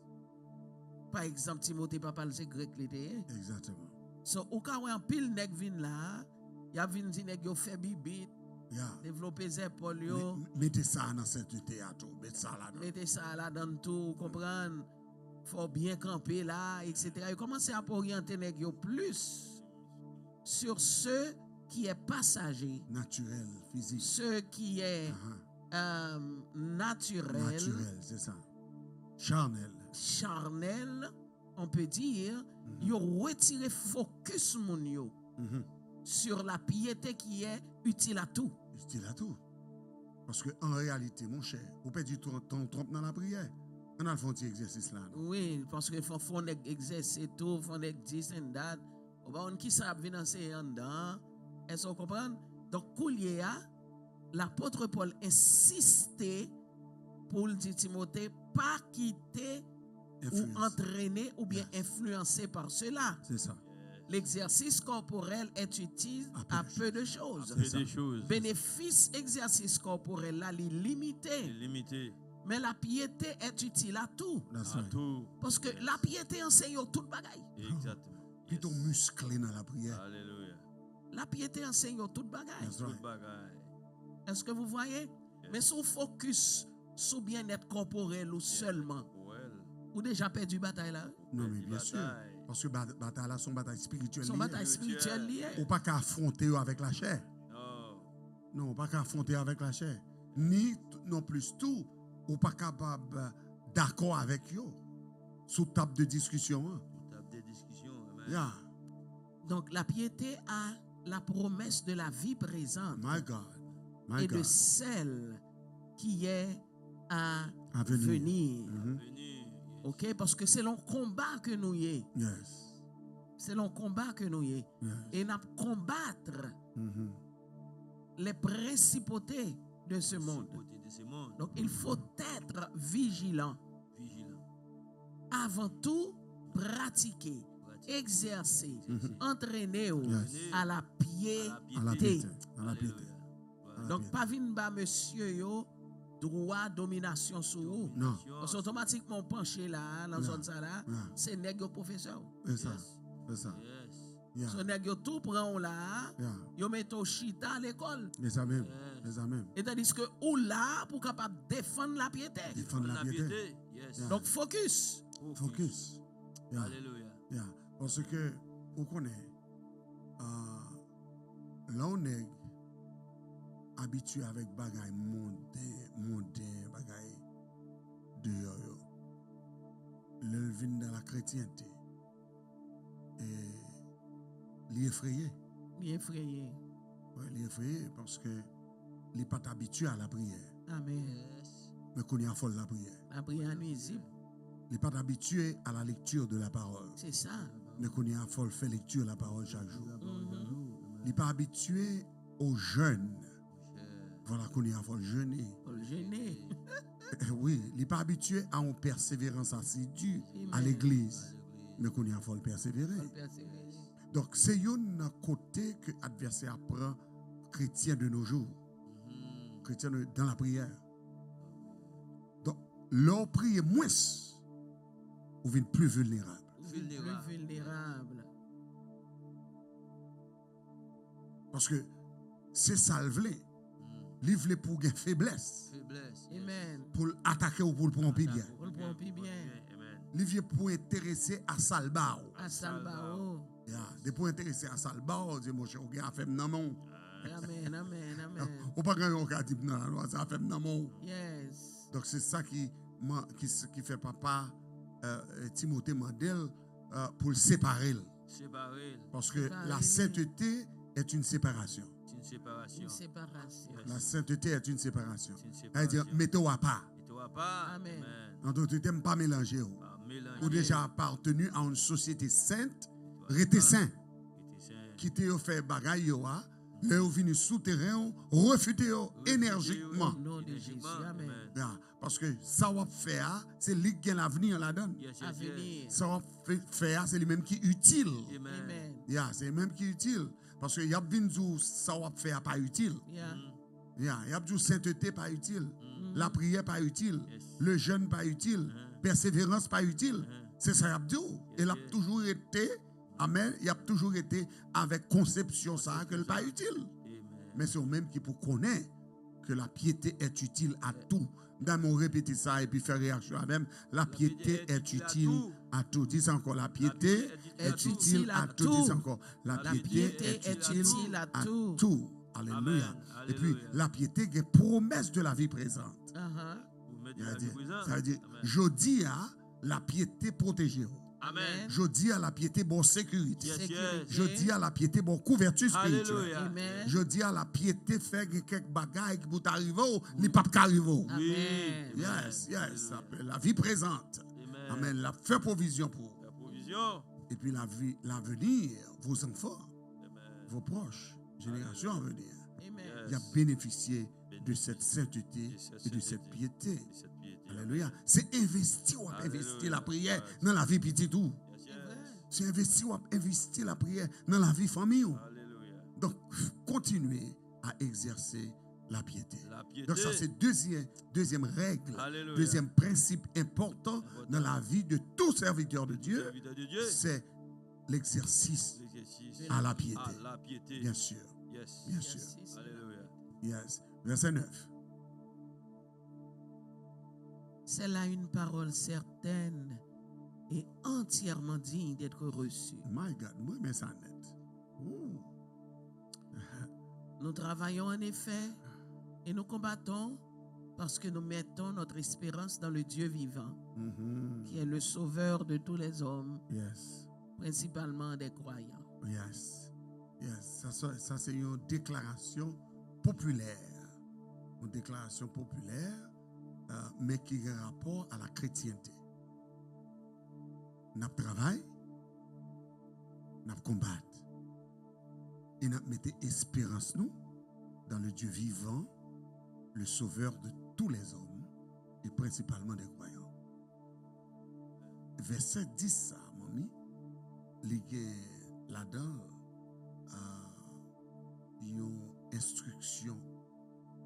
B: par exemple Timothée papa c'est grec l'été.
A: exactement.
B: So au cas où un pile nèg vin là, y a vin di nèg yo fait bibit,
A: Yeah.
B: développer ses épaules yo,
A: Mettez ça dans cette théâtre. Mettez ça là.
B: mettez ça là dans tout, comprendre, faut bien camper là, etc. Et commencer à orienter nèg yo plus sur ce qui est passager,
A: Naturel, physique.
B: ce qui est naturel,
A: Naturel, c'est ça. Charnel.
B: charnel, on peut dire, yo retire focus moun yo
A: Mhm.
B: sur la piété qui est utile à tout.
A: Utile à tout. Parce qu'en réalité, mon cher, vous pouvez dire ton trompe dans la prière. On a le fond de exercice là. non?
B: Oui, parce que faut exercer tout, faut this and that. On qui ça vient enseigner en dedans. Est-ce que vous comprenez? Donc, Koulier, l'apôtre Paul insistait pour le dire Timothée, pas quitter ou
A: Influence.
B: entraîner ou bien influencer par cela.
A: C'est ça.
B: L'exercice corporel est utile à peu de choses.
C: C'est des choses.
B: Bénéfice exercice corporel là, il est
C: C'est
B: limité.
C: limité.
B: Mais la piété est utile à tout.
A: That's
C: À
A: right.
C: tout.
B: Parce que la piété enseigne toute bagaille.
C: Exactement.
A: Plutôt
C: Yes.
A: musclé dans la prière.
C: Alléluia.
B: La piété enseigne toute bagaille.
A: That's
C: Tout
A: right.
C: bagaille.
B: Est-ce que vous voyez? Mais si on focus sur bien-être corporel ou seulement,
C: Pour elle.
B: ou déjà perdu bataille là,
A: Non,
C: Perdu
A: mais bien sûr.
C: bataille.
A: Parce que bataille là, son bataille spirituelle.
B: son
A: liée.
B: bataille spirituelle liée.
A: Ou pas qu'à affronter avec la chair.
C: Non.
A: Non, pas qu'à affronter avec la chair. Ni non plus tout, ou pas capable d'accord avec eux. Sous table de discussion. Hein.
C: Tout tape des discussions. Amen.
A: Yeah.
B: Donc la piété a la promesse de la vie présente
A: My God. My
B: et de
A: God.
B: celle qui est à
A: À venir.
B: venir.
A: Mhm.
C: Venu.
B: OK? Parce que c'est le combat que nous y est.
A: Yes.
B: C'est le combat que nous y est.
A: Yes.
B: Et nous combattre
A: Mhm.
B: les principautés de ce monde.
C: Côté de ce monde.
B: Donc il faut être vigilant.
C: Vigilant.
B: Avant tout, pratiquer, exercer, entraîner
A: Yes.
B: à la piété.
A: À la piété. À la piété.
C: Alléluia.
A: À la
B: Donc,
A: piété.
B: pas vin ba monsieur yo droit domination sur vous.
A: Non.
B: Parce qu'automatiquement penché là, dans
A: Yeah.
B: zone ça là,
A: Yeah.
B: c'est nèg yo professeur.
A: C'est ça.
C: Yes.
A: C'est ça.
C: Yes.
A: Yeah.
B: So nèg yo tout prend là,
A: Yeah.
B: yo met au chita à l'école.
A: C'est ça même.
C: Yes.
A: C'est ça même.
B: Et tandis que ou là pour capable défendre la piété.
A: Défendre la piété.
C: Yes.
A: Yeah.
B: Donc focus.
A: Focus. Yeah.
C: Alléluia.
A: Yeah. Parce que, vous connaissez, là on est habitué avec bagaille mondain, bagaille dehors. Yo. Le vin dans la chrétienté. Et l'effrayé.
B: Bien effrayé.
A: Ouais, l'effrayé parce que il n'est pas habitué à la prière.
B: Amen.
C: Yes.
A: Mais qu'on y a folle la prière.
B: La prière nuisible.
A: Il n'est pas habitué à la lecture de la parole.
B: C'est ça.
A: Mais qu'on y a folle fait lecture de la parole chaque jour.
B: Mhm.
A: Il n'est pas habitué au jeûne.
C: Cher.
A: Voilà qu'on y a folle jeûner.
B: Faut le gêner.
A: Oui, il n'est pas habitué à une persévérance assidue à
B: Amen.
A: l'église. Mais qu'on y a folle persévérer.
B: Faut le persévérer.
A: Donc c'est un côté que l'adversaire prend chrétien de nos jours.
C: Mhm.
A: Chrétien dans la prière. Donc, leur prier moins, vous venez plus vulnérable.
B: Plus vulnérable.
A: Parce que c'est ça le voulait.
C: Mhm.
A: Il voulait pour gagner faiblesse,
C: Faiblesse. Yes.
B: Amen.
A: pour attaquer ou pour le prendre bien.
B: Pour le prendre bien.
C: Amen.
A: Il vient pour intéresser à Salbao.
B: À Salbao.
A: De pour intéresser à Salbao, dit mon cher, on a fait non mon.
B: Amen, amen, amen.
A: On pas gagner on a dit non, ça fait non mon.
B: Yes.
A: Donc c'est ça qui fait papa Timothée Mandel pour le séparer.
C: Séparer.
A: Parce que
B: Séparer.
A: la sainteté est une séparation.
C: C'est une séparation.
B: Une séparation.
C: Yes.
A: La sainteté est une séparation.
C: C'est une
A: C'est-à-dire,
C: séparation.
A: mettez-vous à part.
C: Et toi pas.
B: Amen.
A: En d'autres termes, pas mélanger. Vous
C: Pas mélanger.
A: Ou déjà appartenu à une société sainte,
C: Toi
A: restez
C: pas.
A: saint.
C: Restez saint.
A: Quittez au fait bagaille yo a, là vous venez souterrain, refutez énergiquement.
B: Au nom de Jésus. Amen.
A: Yeah, parce que ça va faire, c'est lui qui a l'avenir la donne.
C: Yes, yes,
B: À
C: yes.
B: venir.
A: Ça va faire, c'est lui-même qui est utile.
C: Amen.
B: Amen.
A: Yeah, c'est lui-même qui est utile. Parce que y a bien dit ça va faire pas utile.
B: Yeah.
A: Yeah, y a dit sainteté pas utile.
B: Mhm.
A: La prière pas utile.
C: Yes.
A: Le jeûne pas utile. Persévérance pas utile. C'est ça y a dit. Et il a toujours été, amen, il a toujours été avec conception ça que le pas utile.
C: Amen.
A: Mais c'est eux-mêmes qui pour connaître que la piété est utile à tout. Dans mon répéter ça et puis faire réaction à même, la piété est utile à tout. Dis encore, la piété est utile à tout. Dis encore, la piété est utile à tout. Alléluia.
C: Amen.
A: Et puis,
C: Alléluia.
A: la piété est promesse de la vie présente.
B: Uh-huh.
C: Vous mettez
A: Il a
C: la
A: dit-
C: vie présente.
A: Ça veut dire,
C: Amen.
A: je dis à la piété protégée.
C: Amen.
A: Je dis à la piété bonne sécurité.
C: Yes,
B: Sécurité.
C: yes.
A: Je dis à la piété bonne couverture spirituelle.
C: Alléluia.
B: Amen.
A: Je dis à la piété faire quelques bagailles qui vous arriver, ni pas qu'arriver.
B: Amen.
A: Yes, yes.
C: Alléluia.
A: La vie présente.
C: Amen.
A: Amen. La fait provision pour.
C: La provision.
A: Et puis la vie, l'avenir, vos enfants,
C: Amen.
A: vos proches, générations à venir,
B: Amen.
A: il a bénéficié de cette sainteté et de cette piété.
C: Et cette piété.
A: Alléluia. C'est investir ou
C: Alléluia.
A: investir la prière dans la vie petite tout.
C: Yes,
B: C'est vrai.
C: yes.
A: C'est investir ou investir la prière dans la vie famille.
C: Alléluia.
A: Donc, continuez à exercer la piété.
C: La piété.
A: Donc, ça, c'est deuxième règle,
C: Alléluia.
A: deuxième principe important dans la vie de tout serviteur de Dieu,
C: Serviteur de Dieu.
A: c'est l'exercice
C: l'exercice
A: à la piété.
C: à la piété.
A: Bien sûr,
C: Yes.
A: bien sûr.
B: Exercice.
C: Alléluia.
A: Yes. Verset 9.
B: C'est là une parole certaine et entièrement digne d'être reçue.
A: My God, moi, mais ça net. Ouh.
B: Nous travaillons en effet et nous combattons parce que nous mettons notre espérance dans le Dieu vivant,
A: Mhm.
B: qui est le sauveur de tous les hommes,
A: Yes.
B: principalement des croyants.
A: Yes. Yes. Ça c'est une déclaration populaire. Une déclaration populaire, mais qui a rapport à la chrétienté. Nous travaillons, nous combattons. Et nous mettons espérance nous dans le Dieu vivant, le sauveur de tous les hommes et principalement des croyants. Verset 10, ça, mamie, là-dedans, une instruction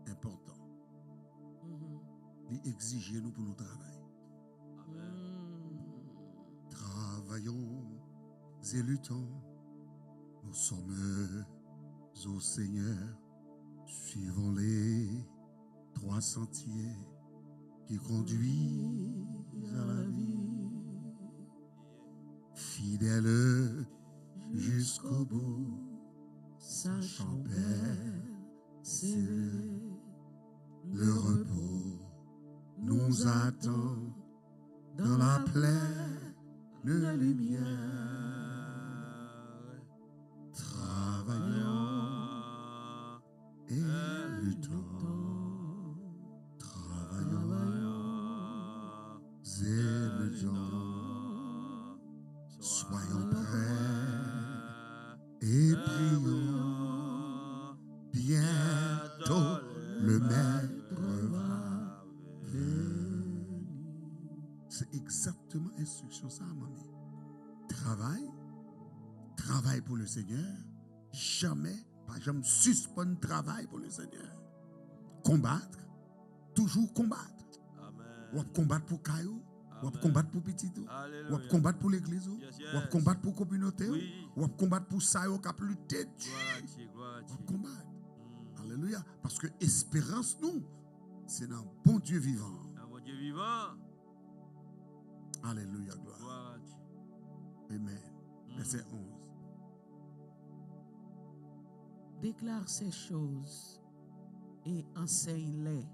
A: importante. Il exige nous pour nous travailler. Travaillons et luttons. Nous sommes au Seigneur. Suivons les 3 sentiers qui conduisent à la vie. Fidèles jusqu'au bout, sachant persévérer. Le repos nous attend dans la pleine lumière. Travaillons et luttons. Travaillons et luttons. Soyons prêts et prions. Bientôt le Maître va venir. C'est exactement l'instruction ça, mamie. Travaille pour le Seigneur. Jamais suspendre travail pour le Seigneur. Combattre, toujours combattre.
C: Amen.
A: Ou combattre pour Caillou, ou combattre pour Petit, ou
C: Alléluia.
A: combattre pour l'église,
C: Yes, yes.
A: ou combattre pour la communauté,
C: Oui.
A: ou combattre pour ça, ou cap lutter.
C: Gloire à Dieu, gloire à Dieu.
A: Ou combattre. Alléluia. Parce que espérance nous, c'est dans bon Dieu vivant.
C: Un bon Dieu vivant.
A: Alléluia, gloire.
C: Gloire à Dieu.
A: Amen. Verset 11.
B: Déclare ces choses et enseigne-les.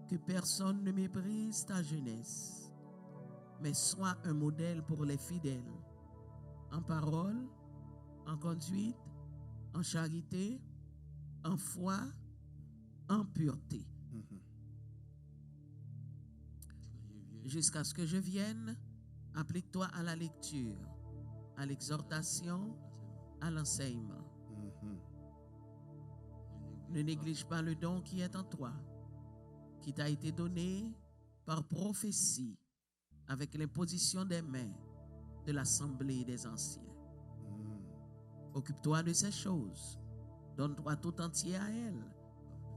B: Que personne ne méprise ta jeunesse, mais sois un modèle pour les fidèles, en parole, en conduite, en charité, en foi, en pureté. Jusqu'à ce que je vienne, applique-toi à la lecture, à l'exhortation, à l'enseignement. Ne néglige pas le don qui est en toi, qui t'a été donné par prophétie avec l'imposition des mains de l'assemblée des anciens. Occupe-toi de ces choses, donne-toi tout entier à elles,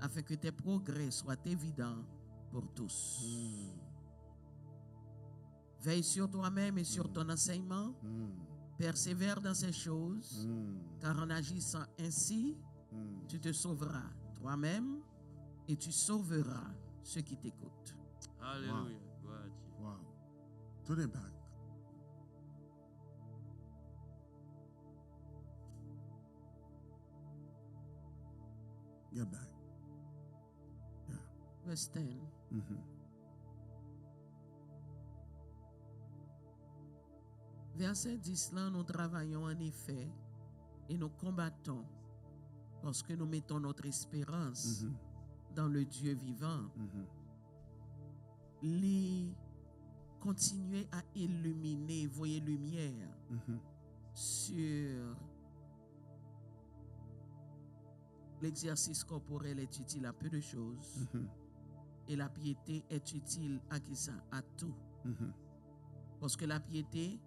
B: afin que tes progrès soient évidents pour tous. Veille sur toi-même et sur ton enseignement, persévère dans ces choses, car en agissant ainsi, tu te sauveras toi-même et tu sauveras ceux qui t'écoutent.
C: Alléluia. Gloire à Dieu.
A: Wow. Turn it back. Get back. Yeah.
B: Verse 10. Verset 10 là, nous travaillons en effet et nous combattons parce que nous mettons notre espérance dans le Dieu vivant. Les continuer à illuminer, voyez lumière sur l'exercice corporel est utile à peu de choses et la piété est utile à qui ça? À tout. Parce que la piété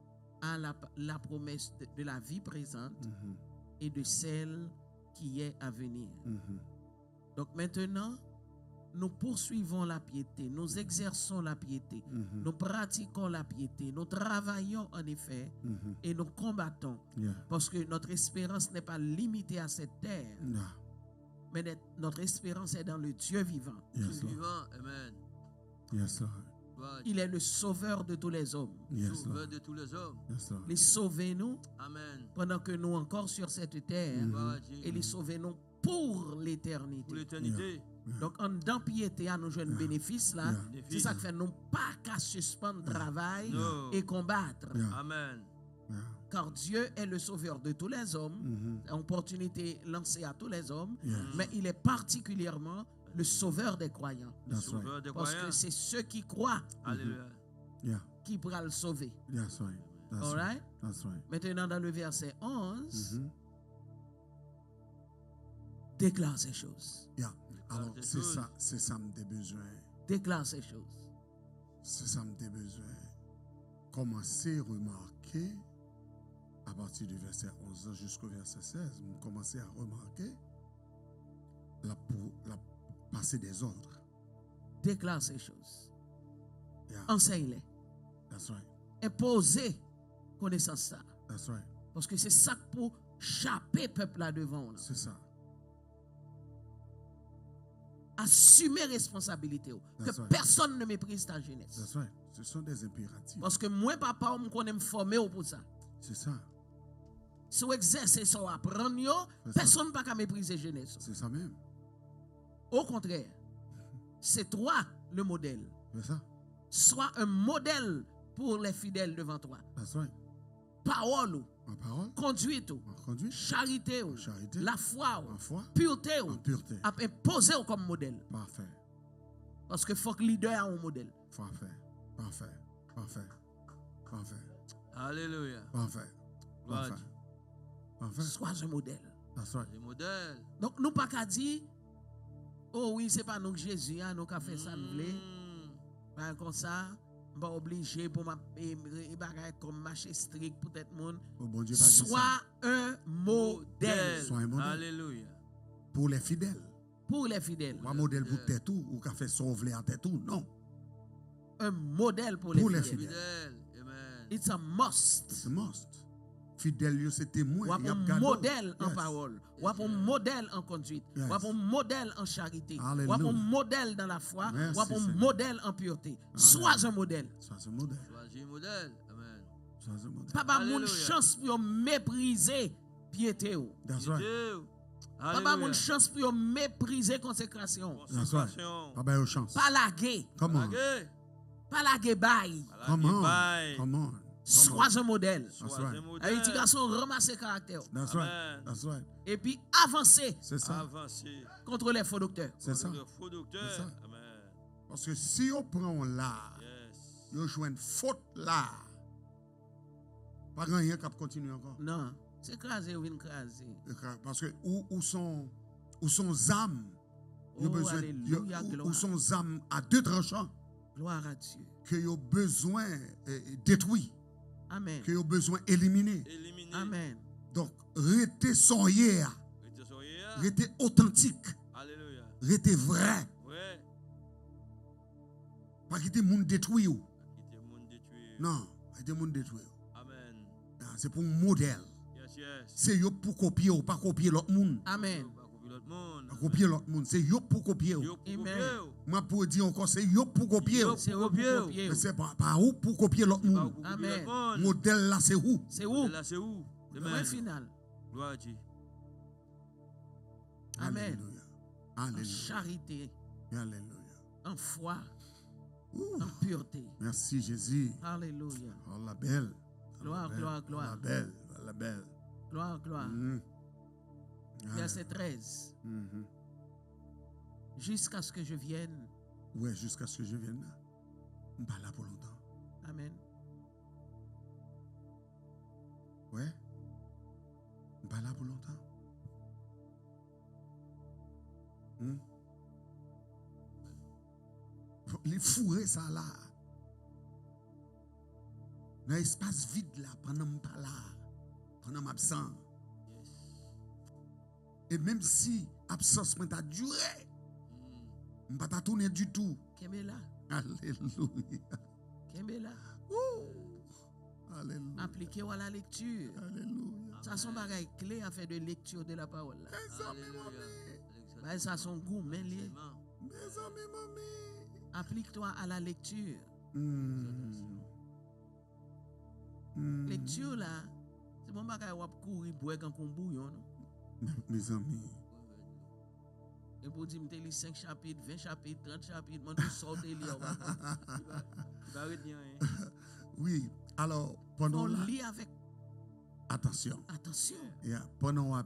B: a la promesse de la vie présente et de celle qui est à venir. Donc maintenant, nous poursuivons la piété, nous exerçons la piété, nous pratiquons la piété, nous travaillons en effet et nous combattons.
A: Yeah.
B: Parce que notre espérance n'est pas limitée à cette terre,
A: Yeah.
B: mais notre espérance est dans le Dieu vivant.
A: Yes, Lord.
C: Vivant. Amen.
A: Yes, Lord.
C: Gloire à Dieu.
B: Il est le sauveur de tous les hommes.
A: Yes,
C: Sauveur
A: Lord.
C: de tous les hommes.
A: Yes, Lord.
B: Il sauve-nous
C: Amen.
B: pendant que nous encore sur cette terre
C: Gloire à Dieu.
B: et il sauve-nous pour
C: Pour
B: l'éternité.
C: l'éternité.
B: Donc, en dans piété à nos jeunes bénéfices là,
A: Yeah.
B: c'est ça qui fait non pas qu'à suspendre le travail
C: No.
B: et combattre.
A: Yeah.
C: Amen.
A: Yeah.
B: Car Dieu est le sauveur de tous les hommes, opportunité lancée à tous les hommes,
A: Yes.
B: mais il est particulièrement le sauveur des croyants.
A: That's right.
C: Sauveur des
B: Parce
C: croyants.
B: que c'est ceux qui croient
C: Alléluia.
A: Yeah.
B: qui pourra le sauver.
A: That's right. That's
B: All
A: right.
B: right?
A: That's right.
B: Maintenant, dans le verset 11,
A: Mhm.
B: déclare ces choses.
A: Yeah. Alors,
C: des
A: c'est
C: choses.
A: ça que j'ai besoin.
B: Déclare ces choses.
A: C'est ça que j'ai besoin. Commencer à remarquer, à partir du verset 11 jusqu'au verset 16, commencer à remarquer la passée des ordres.
B: Déclare ces choses.
A: Yeah.
B: Enseigne-les.
A: That's right.
B: Imposez connaissance ça.
A: That's right.
B: Parce que c'est ça pour chaper peuple là devant. Là.
A: C'est ça.
B: Assumer responsabilité. Que
A: That's right.
B: personne ne méprise ta jeunesse.
A: That's right. Ce sont des impératifs.
B: Parce que moi, papa, on me connaît me former pour ça.
A: C'est ça.
B: Si vous exercez ça, apprendre,
A: C'est ça.
B: personne ne peut pas mépriser jeunesse.
A: C'est ça même.
B: Au contraire, c'est toi le modèle.
A: C'est ça.
B: Sois un modèle pour les fidèles devant toi.
A: That's right.
B: Parole,
A: En parole,
B: conduite,
A: en conduite,
B: charité,
A: en charité,
B: la foi,
A: en foi,
B: pureté,
A: en pureté.
B: à imposer comme modèle.
A: Parfait.
B: Parce que faut que le leader ait un modèle.
A: Parfait. Parfait. Parfait. Parfait.
C: Alléluia.
A: Parfait.
C: Gloire à
A: Parfait.
C: Dieu.
A: Parfait.
B: Sois un modèle.
A: That's right.
C: Les modèles.
B: Donc, nous pas qu'à dire, oh oui, c'est pas nous que Jésus, hein, nous qui fait ça, nous voulons. Ben, comme ça, je pas obligé pour ma comme marcher strict pour tout le monde.
A: Oh, bon Dieu, pas dit ça.
B: Sois un modèle
A: Sois un modèle.
C: Alléluia.
A: Pour les fidèles.
B: pour les fidèles.
A: Pas un modèle pour tête tout ou qu'a fait sauver à tête tout. Non.
B: Un modèle pour
A: Pour
B: les
A: les
B: fidèles.
C: Fidèle. Amen.
B: It's a must.
A: C'est must. Fidèle, c'est témoin.
B: Ou
A: Il y a
B: un
A: gardé.
B: modèle en
A: Yes.
B: parole, ou un modèle en conduite,
A: Yes.
B: ou un modèle en charité, ou
A: Alléluia.
B: un modèle dans la foi,
A: Merci,
B: ou un
A: Seigneur.
B: modèle en pureté. Sois un modèle.
A: Ça, c'est un modèle.
C: Choisis un modèle. Amen.
A: Ça, c'est un modèle.
B: Papa,
C: Alléluia.
B: mon chance pour mépriser piété.
A: That's right.
C: Dieu.
B: Papa,
C: Alléluia.
B: mon chance pour mépriser consécration.
A: That's right.
C: Consécration.
A: Pas bien aux chances.
B: Pas laguer,
A: Come on.
C: Laguer.
B: pas laguer bail.
A: Come on.
C: Bye.
A: Come on.
B: Sois un modèle.
C: Choisis
A: right.
C: un
B: Un
C: modèle.
B: petit garçon, ramasse caractère.
A: That's right.
C: Amen.
A: That's right.
B: Et puis avancer
A: C'est ça.
C: Avancer.
B: contre les faux docteurs.
A: C'est ça.
C: Le faux docteur.
A: C'est ça.
C: Amen.
A: Parce que si on prend là,
C: Yes.
A: on joue une faute là, pas grand rien qui continue encore.
B: Non, c'est crasé ou crasé.
A: Parce que où sont âmes,
B: Oh, alléluia,
A: où
B: gloire.
A: sont âmes à deux tranchants
B: Gloire à Dieu.
A: que ont besoin détruits,
B: Amen.
A: que ont besoin éliminés.
C: Éliminé.
B: Amen.
A: Donc, restez soyez,
C: Restez soyez là.
A: restez authentique,
C: Alléluia.
A: restez vrai,
C: Ouais.
A: pas quitter le monde détruit. ou.
C: Quitter le monde détruit.
A: Non, quitter le monde détruit.
C: Amen.
A: Ah, c'est pour un modèle.
C: Yes, yes.
A: C'est yo pour copier ou pas copier l'autre monde.
B: Amen.
C: Pas copier l'autre monde.
A: Pas copier l'autre monde. C'est yo pour copier. ou.
C: Yo pour
B: Amen.
C: copier.
A: Moi, pour dire encore, c'est yo pour copier. ou.
C: Yo.
B: C'est où pour
C: copier.
B: copier.
A: Mais c'est pas où pour copier l'autre
C: Pas
A: monde.
C: pour copier
B: Amen.
C: l'autre monde.
A: Modèle là, c'est où?
B: C'est où?
C: Et là, c'est où?
B: Le
C: Amen.
B: point final.
C: Gloire à Dieu.
B: Amen.
A: Alléluia.
B: En
A: Alléluia.
B: charité,
A: Alléluia.
B: en foi,
A: Ouh.
B: en pureté.
A: Merci Jésus.
B: Alléluia.
A: Oh la belle. Oh,
B: Gloire,
A: la belle.
B: gloire,
A: Oh,
B: gloire.
A: la belle. Oh, la belle.
B: Gloire, gloire.
A: Mhm.
B: Verset 13.
A: Mhm.
B: Jusqu'à ce que je vienne.
A: Ouais, jusqu'à ce que je vienne là. Je ne suis pas là pour longtemps.
B: Amen.
A: Ouais. Je ne suis pas là pour longtemps. Les fourrer ça là. Dans l'espace vide là, pendant que je ne suis pas là. Pendant que je suis absent. Et même si l'absence m'a duré, Je ne vais pas tourner du tout.
B: Kemela.
A: Alléluia.
B: Kemela.
A: Alléluia.
B: Appliquez-vous à la lecture.
A: Alléluia.
B: Ça sont bagaille clé à faire de lecture de la parole. Là.
A: Mes amis,
B: Bah, ça sont goût, mais lié.
A: mes amis, mamie.
B: Applique-toi à la lecture. Lecture là, c'est bon bagaille ou courir boire quand on bouillon.
A: Mes amis.
B: Et pour dire que 5 chapitres, 20 chapitres, 30 chapitres, moi tout sortir lire.
A: Oui, alors
B: On
A: pendant
B: lit avec
A: attention.
B: attention.
A: Yeah, pendant un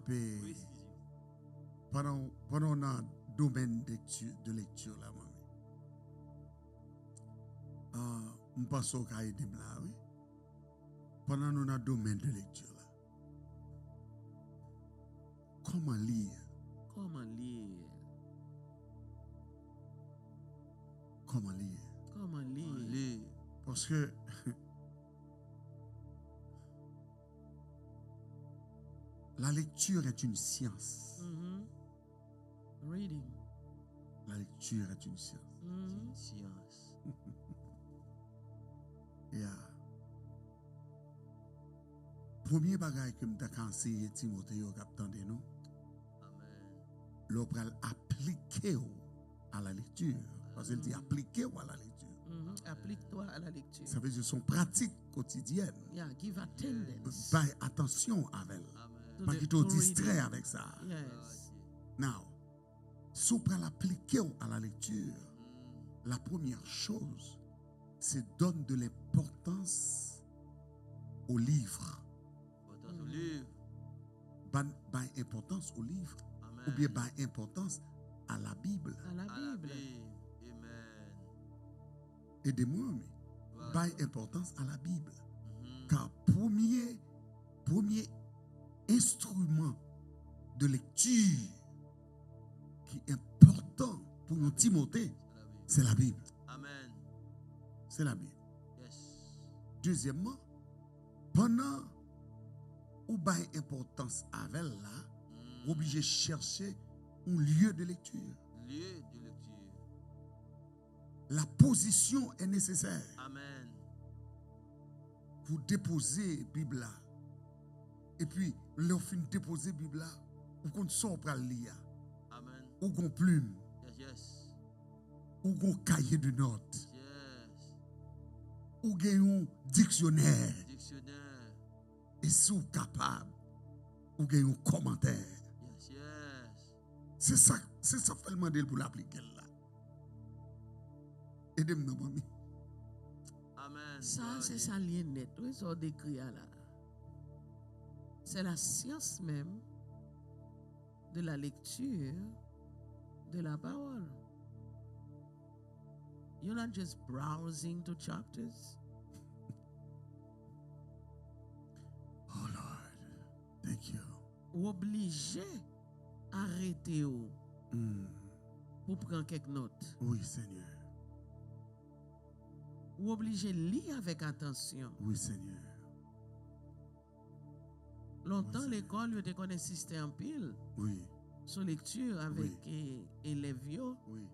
A: domaine de lecture là, on passe au cas de là, oui. Pendant un domaine de lecture là, comment lire?
B: Comment lire?
A: Comment lire?
B: Comment lire?
A: Parce que la lecture est une science.
B: Reading.
A: La lecture est une science.
C: Science.
A: Yeah. Premier bagage que m'ta conseillé Timothée au capitaine de nous,
C: Amen.
A: l'opéral appliquer à la lecture. Parce qu'il dit appliquer à la lecture.
B: Applique-toi à la lecture.
A: Ça veut dire son pratique quotidienne.
B: Yeah, give attendance.
A: Fais attention avec elle.
C: Amen.
A: Pas qu'il te distrait avec ça.
B: Yes.
A: Now, si on peut l'appliquer à la lecture, la première chose, c'est donner de l'importance au livre.
C: Importance au livre.
A: Ben importance au livre.
C: Amen.
A: Ou bien ben importance à la Bible.
B: À la
C: À la
B: Bible.
C: Bible. Amen.
A: Aidez-moi, mais
C: Voilà.
A: ben importance à la Bible.
C: Mhm.
A: Car premier instrument de lecture qui est important pour nous Timothée,
C: C'est la Bible.
A: c'est la Bible.
C: Amen.
A: C'est la Bible.
C: Yes.
A: Deuxièmement, pendant ou ben importance avec là, obligé de chercher un lieu de lecture.
C: Lieu de lecture.
A: La position est nécessaire
C: Amen.
A: pour déposer Bible là. Et puis, l'on fin déposer Bible là, ou qu'on sort pour lire,
C: Amen.
A: ou qu'on plume,
C: Yes, yes.
A: ou qu'on cahier de notes,
C: Yes.
A: ou qu'on dictionnaire,
C: Dictionnaire.
A: et si vous capable, ou qu'on commentaire.
C: Yes, yes.
A: C'est ça fait le modèle pour l'appliquer là. Aidez-moi, mamie.
C: Amen.
B: Ça,
C: Gloire à
B: c'est
C: Dieu.
B: ça lien net. Oui, ça décrit là. C'est la science même de la lecture de la parole. You're not just browsing to chapters.
A: Oh Lord, thank you.
B: Ou obligé arrêter
A: Mm.
B: pour prendre quelques notes.
A: Oui, Seigneur.
B: Ou obligé lire avec attention.
A: Oui, Seigneur.
B: Longtemps,
A: Oui,
B: l'école, il était insisté en pile
A: Oui,
B: sur lecture avec élèves,
A: oui.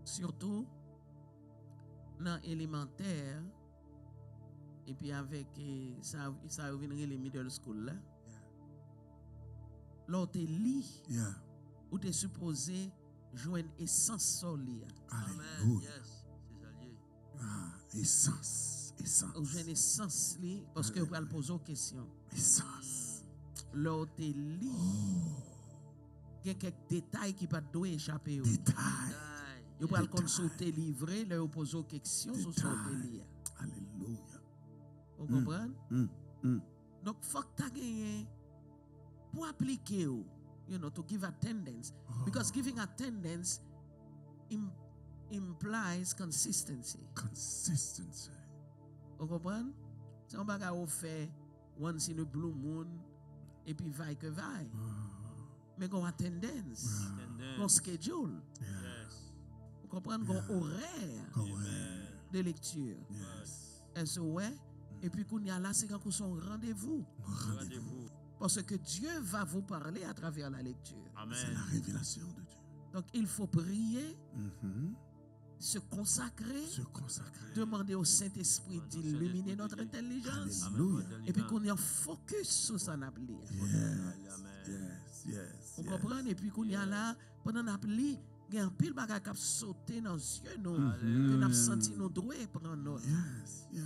B: surtout dans l'élémentaire, et puis avec ça vient les middle school là. L'autre lit,
A: Yeah.
B: ou t'es supposé joindre essence solide.
C: Amen.
A: Alléluia.
C: Yes. C'est ça lié.
A: Ah, essence.
B: Ou joindre essence li, parce que vous allez poser une question.
A: Essence.
B: L'autre lit, il y a quelques détails qui ne peuvent pas échapper.
A: Détail.
B: Vous pouvez
A: Détail.
B: consulter livrer, là vous poser une question sur ce
A: Détail. Alléluia.
B: Vous comprenez?
A: Mm.
B: Donc, il faut que tu aies pour appliquer, to give attendance. Because giving attendance implies consistency.
A: Consistency.
B: Vous comprenez? C'est un bagage qu'on fait once in a blue moon et puis vaille que vaille. Mais qu'on attendance, qu'on
C: Tendance.
B: schedule.
C: Yes.
B: Vous comprenez? Qu'on horaire
A: Correct.
B: de lecture.
A: Yes.
B: Est-ce ouais? Et puis qu'on y a là, c'est quand on son rendez-vous.
C: Rendez-vous.
B: Parce que Dieu va vous parler à travers la lecture.
A: C'est
C: Amen.
A: la révélation de Dieu.
B: Donc, il faut prier,
A: Mhm.
B: se consacrer,
A: Se consacrer.
B: demander au Saint-Esprit d'illuminer notre intelligence.
A: Alléluia.
B: Et puis qu'on y a focus sur sa appli.
A: Yes, yes,
B: Vous
A: yes.
B: comprenez? Et puis qu'on y a là, pendant l'appli, il y a un pile bagage qui a sauté dans les yeux, nous.
A: Mhm.
B: Nous avons senti nos droits prendre note.
A: Yes, yes,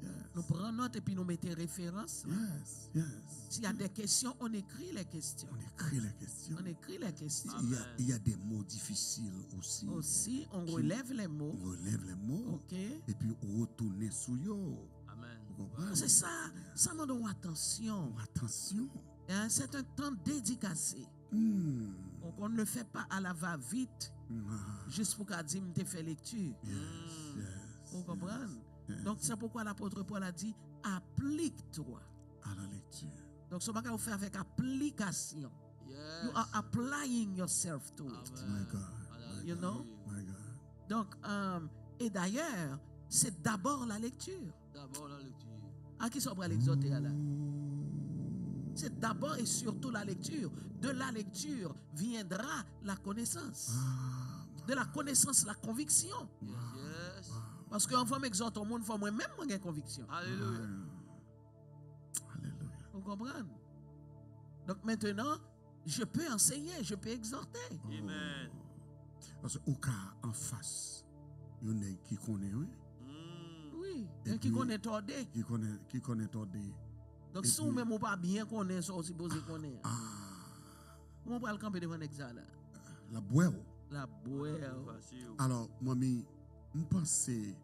A: yes.
B: Nous prenons note et puis nous mettons référence.
A: Yes, yes.
B: S'il y a des questions, on écrit les questions.
A: On écrit les questions.
B: On écrit les questions.
A: Il y a des mots difficiles aussi.
B: Aussi, on relève les mots.
A: On relève les mots
B: OK?
A: et puis on retourne sur eux.
C: Amen.
A: Vous comprenez?
B: C'est ça. Ça nous donne attention.
A: Attention.
B: Hein, c'est un temps dédicacé.
A: Hmm.
B: Donc, on ne le fait pas à la va-vite,
A: Ah,
B: juste pour qu'à dire, je fait lecture.
A: yes, yes,
B: Vous comprenez?
A: yes.
B: Donc, c'est pourquoi l'apôtre Paul a dit, applique-toi.
A: À la lecture.
B: Donc, ce que vous faites avec application.
C: Yes.
B: You are applying yourself to it.
A: My God.
C: Hallelujah.
B: You know?
A: My God.
B: Donc, et d'ailleurs, c'est d'abord la lecture.
C: D'abord la lecture.
B: À qui soit l'exhorter là? C'est d'abord et surtout la lecture. De la lecture viendra la connaissance. De la connaissance, la conviction.
C: Yes, yes.
B: Parce qu'en femme exhorte au monde, faut moi-même j'ai conviction.
C: Alléluia.
A: Alléluia.
B: Vous comprenez? Donc maintenant, je peux enseigner, je peux exhorter.
C: Amen.
A: Parce qu'au cas en face, il y en a qui connaît, oui.
B: Oui,
A: Et
B: et qui
A: puis-
B: connaît tordé.
A: Qui connaît tordé.
B: Donc
A: et
B: si
A: puis-
B: vous même ou pas bien connaît, ça aussi posé connaît.
A: Ah,
B: On va le camper devant l'examen.
A: la boire.
B: La boue.
C: Facile.
A: Alors, moi, je pense qu'il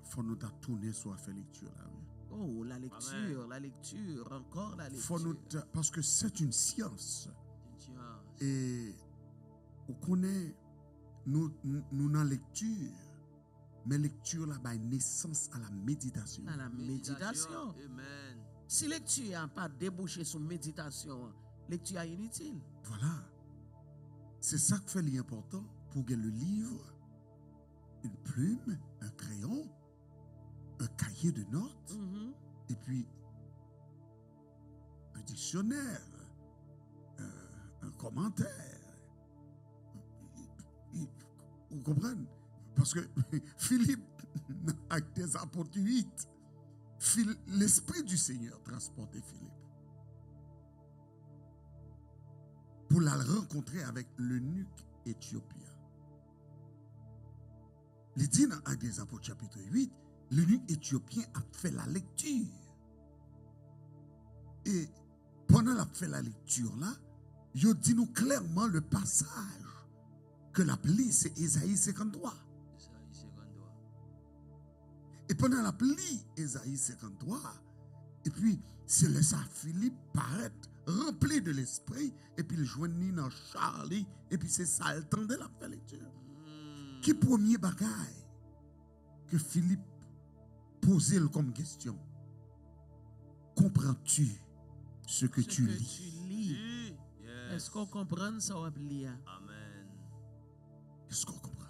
A: faut nous tourner sur la lecture là. Oui.
B: Oh, la lecture, encore la lecture.
A: Faut nous parce que c'est une science.
C: C'est une science.
A: Et on connaît, nous dans la lecture, mais lecture là, bah, naissance à la méditation.
B: À la méditation.
C: Amen.
B: Si lecture n'a pas débouché sur méditation, lecture est inutile.
A: Voilà. C'est ça qui fait l'important pour que le livre, une plume, un crayon, un cahier de notes,
B: Mhm.
A: et puis un dictionnaire, un commentaire. Vous comprenez? Parce que Philippe, avec des apôtres 8, l'Esprit du Seigneur transportait Philippe pour la rencontrer avec l'eunuque éthiopien. Il dit dans Actes des Apôtres chapitre 8, l'eunuque éthiopien a fait la lecture. Et pendant la fait la lecture là, il dit nous clairement le passage que l'appli c'est Ésaïe 53.
C: Isaïe 53.
A: Et pendant l'appli Ésaïe 53, et puis c'est le ça Philippe paraît rempli de l'esprit et puis il joignit dans Charlie et puis c'est ça le temps de la fait lecture. Qui premier bagaille que Philippe posait comme question? Comprends-tu ce que tu lis?
C: Oui. Yes.
B: Est-ce qu'on comprend ça ou lire?
C: Amen.
A: Est-ce qu'on comprend?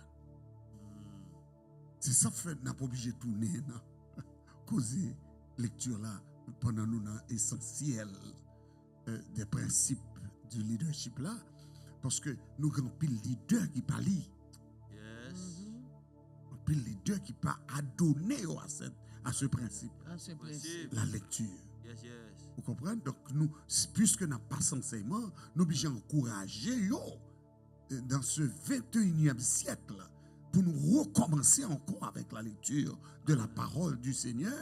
A: C'est ça fait n'a pas obligé de tourner non? Causer lecture là pendant nous dans essentiel des principes du leadership là parce que nous grand pile leader qui pas lire.
C: Yes.
A: Un pile leader qui pas adonné à ce principe,
B: Ah, c'est précis.
C: Possible.
A: la lecture.
C: Yes, yes.
A: Vous comprenez? Donc, nous, puisque nous n'avons pas enseignement, nous obligons encourager dans ce 21e siècle pour nous recommencer encore avec la lecture de la parole du Seigneur,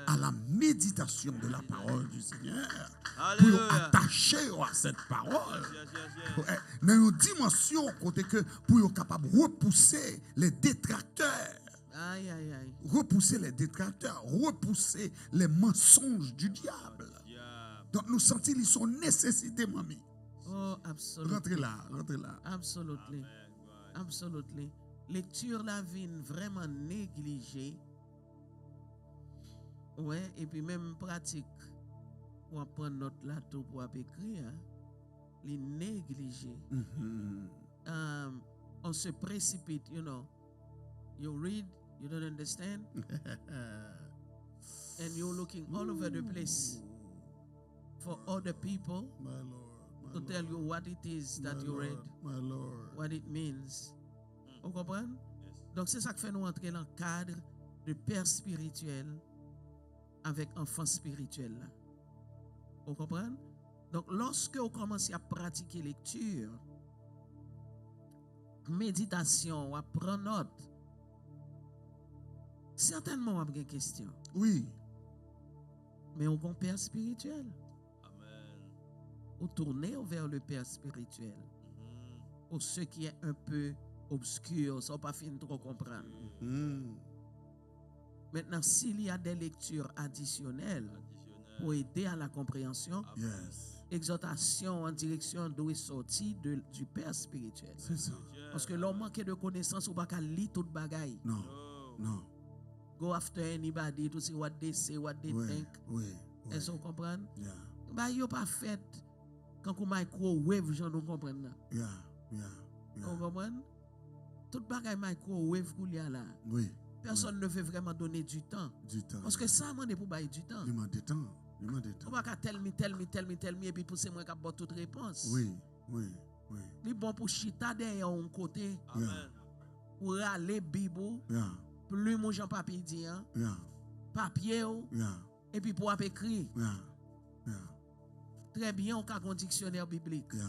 A: à la méditation de la parole du Seigneur, pour
C: Alléluia.
A: attacher à cette parole.
C: Yes, yes, yes.
A: Dans une dimension côté que pour être capable de repousser les détracteurs.
B: Aïe, aïe, aïe.
A: Repousser les détracteurs, repousser les mensonges du diable.
C: Diable.
A: Donc nous sentons qu'ils sont nécessités, mamie.
B: Oh, absolument.
A: Rentrez là, rentrez là.
B: Absolutely.
C: Amen. Gloire.
B: Absolutely. Lecture la vie vraiment négligée. Ouais, et puis même pratique. Pour apprendre notre là tout pour écrire. Les négligés.
A: Mhm.
B: On se précipite, you know. You read, you don't understand, and you're looking all over the place for other people
A: My Lord, my
B: to tell you what it is that you read,
A: My Lord.
B: what it means. Vous comprenez?
C: Yes.
B: Donc c'est ça qui fait nous entrer dans le cadre de père spirituel avec enfant spirituel. Là. Vous comprenez? Donc lorsque vous commencez à pratiquer lecture, méditation, à prendre note, certainement on a une question.
A: Oui.
B: Mais on a un père spirituel.
C: Amen.
B: Vous tournez vers le père spirituel. Pour ceux qui est un peu obscur, ça pas fin trop comprendre.
A: Mm.
B: Maintenant, s'il y a des lectures additionnelles pour aider à la compréhension,
A: Yes.
B: exhortation en direction d'où est sorti du père spirituel.
A: C'est ça.
B: Parce que l'homme manque de connaissances ou pas qu'à lire toute bagaille.
A: Non.
C: Oh.
A: Non.
B: Go after anybody to see what they say, what they
A: Oui.
B: think.
A: Oui.
B: Est-ce que vous comprenez?
A: Yeah.
B: Bah, il pas fait quand vous microwave, j'en nous comprendre.
A: Yeah. Yeah.
B: Vous
A: Yeah.
B: comprenez? Toute bagaille microwave qu'il y a là.
A: Oui.
B: Personne ne veut vraiment donner du temps.
A: Du temps.
B: Parce que ça, moi, pour bailler du temps.
A: Demande du temps. Demande du temps.
B: On va pas tell me, et puis pousser moi qu'à boire toute réponse.
A: Oui. Oui. Oui.
B: Il bon pour chita derrière un côté,
C: Amen.
B: pour aller Bible,
A: Yeah.
B: plus mon Jean papier dit, hein,
A: Yeah.
B: papier,
A: Yeah.
B: et puis pour écrire.
A: Yeah. Yeah.
B: Très bien, on a un dictionnaire biblique.
A: Yeah.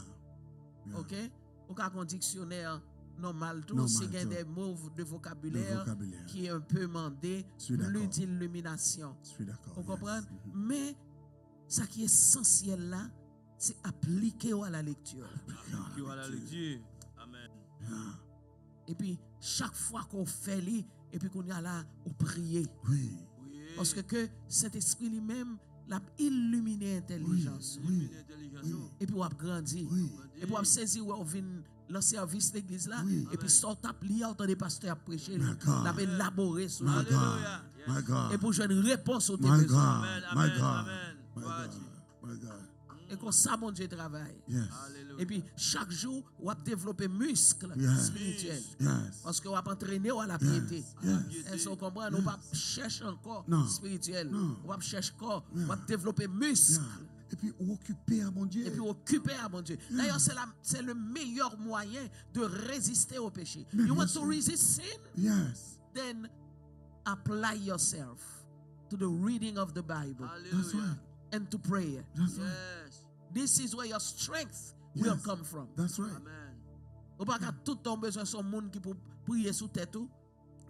A: Yeah.
B: OK? On a un dictionnaire normal tout,
A: Normal,
B: c'est qu'il y a
A: tout.
B: des mots de
A: Le
B: vocabulaire
A: vocabulaire.
B: qui est un peu mandé,
A: suis
B: plus
A: d'accord.
B: d'illumination.
A: Je suis d'accord.
B: Vous
A: yes.
B: comprenez?
A: Mhm.
B: Mais ce qui est essentiel là, c'est appliquer à la lecture.
C: Qui va la lecture. Amen.
A: Yeah.
B: Et puis, chaque fois qu'on fait lui, et puis qu'on y a là, on prie.
A: Oui.
C: Oui.
B: Parce que cet esprit lui-même, l'a illuminé l'intelligence.
A: Oui.
C: Illumine l'intelligence.
A: Oui.
B: Et puis, on a grandi.
A: Oui.
B: Et puis, on a saisi où on vient le service de l'église là.
A: Oui.
B: Et puis, sort à plier, entendre des pasteurs prêcher.
A: My God.
B: On a élaboré sur
A: My
B: la
A: God.
C: Alléluia.
A: My God.
B: Et pour jouer une réponse au tes
A: My
B: besoins.
A: God.
C: Amen.
A: My
C: Amen.
A: God.
C: Amen.
A: My
C: Gloire à
A: God.
C: Dieu.
A: My God.
B: Et comme ça, mon Dieu travaille.
A: Yes.
C: Alléluia.
B: Et puis, chaque jour, on a développé muscles
A: Yes.
B: spirituels.
A: Yes.
B: Parce qu'on va entraîner à la piété.
A: Yes.
B: Est-ce qu'on comprend? On va chercher encore
A: Non.
B: spirituel.
A: Non.
B: On va chercher encore.
A: Yeah.
B: On va développer muscles.
A: Yeah. Et puis, occuper à mon Dieu.
B: Et puis occuper à mon Dieu. D'ailleurs, c'est le meilleur moyen de résister au péché.
A: Mais
B: You
A: bien
B: want
A: sûr.
B: to resist sin?
A: Yes.
B: Then apply yourself to the reading of the Bible
A: That's
C: Alléluia.
A: right.
B: and to prayer.
A: That's right.
C: Yes.
B: This is where your strength will
A: Yes.
B: come from.
A: That's right.
C: Amen.
B: Ou pas qu'à tout ton besoin son monde qui pour prier sous tête ou.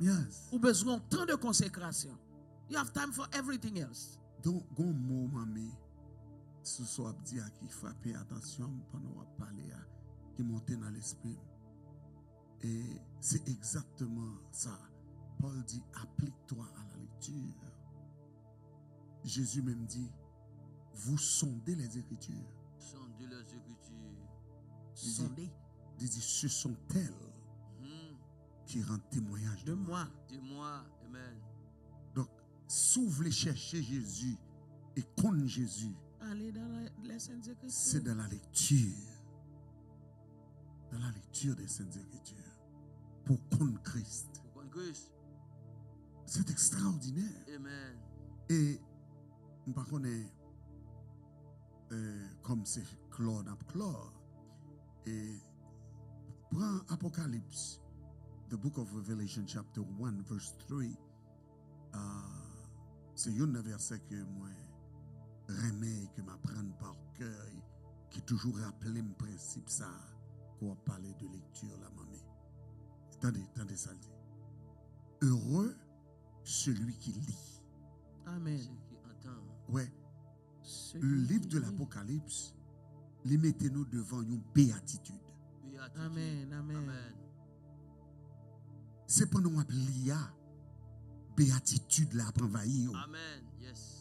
A: Yes.
B: Ou besoin tant de consécration. You have time for everything else.
A: Donc, un mot, mamie, ce soit dit à qui frapper attention pendant qu'on parler, qui montait dans l'esprit. Et c'est exactement ça. Paul dit, applique-toi à la lecture. Jésus même dit, vous sondez les Écritures.
C: Sondez les Écritures.
B: Sondez
A: Il dit, ce sont elles
C: Mhm.
A: qui rendent témoignage
B: de
A: de moi.
B: moi.
C: Dis-moi. Amen.
A: Donc, si vous voulez chercher Jésus et connaître Jésus,
B: Allez dans les Saintes Écritures.
A: c'est dans la lecture. Dans la lecture des Saintes Écritures. Pour connaître Christ.
C: Pour qu'on Christ.
A: C'est extraordinaire.
C: Amen.
A: Et, par contre, comme c'est Claude à Claude, et prends Apocalypse, the book of Revelation, chapter 1, verse 3. C'est un verset que moi remets, que m'apprends par cœur, qui toujours rappelle le principe ça, qu'on parler de lecture, la mamie. Attendez ça. Dit. Heureux celui qui lit.
B: Amen.
C: Ceux qui entendent.
A: Ouais,
B: Celui
A: le livre
B: qui
A: de
B: lit.
A: l'Apocalypse, les mettez-nous devant une béatitude.
C: Béatitude.
B: Amen, amen.
C: Amen.
A: C'est pendant qu'on lit, béatitude là pour envahir.
C: Amen. Yes.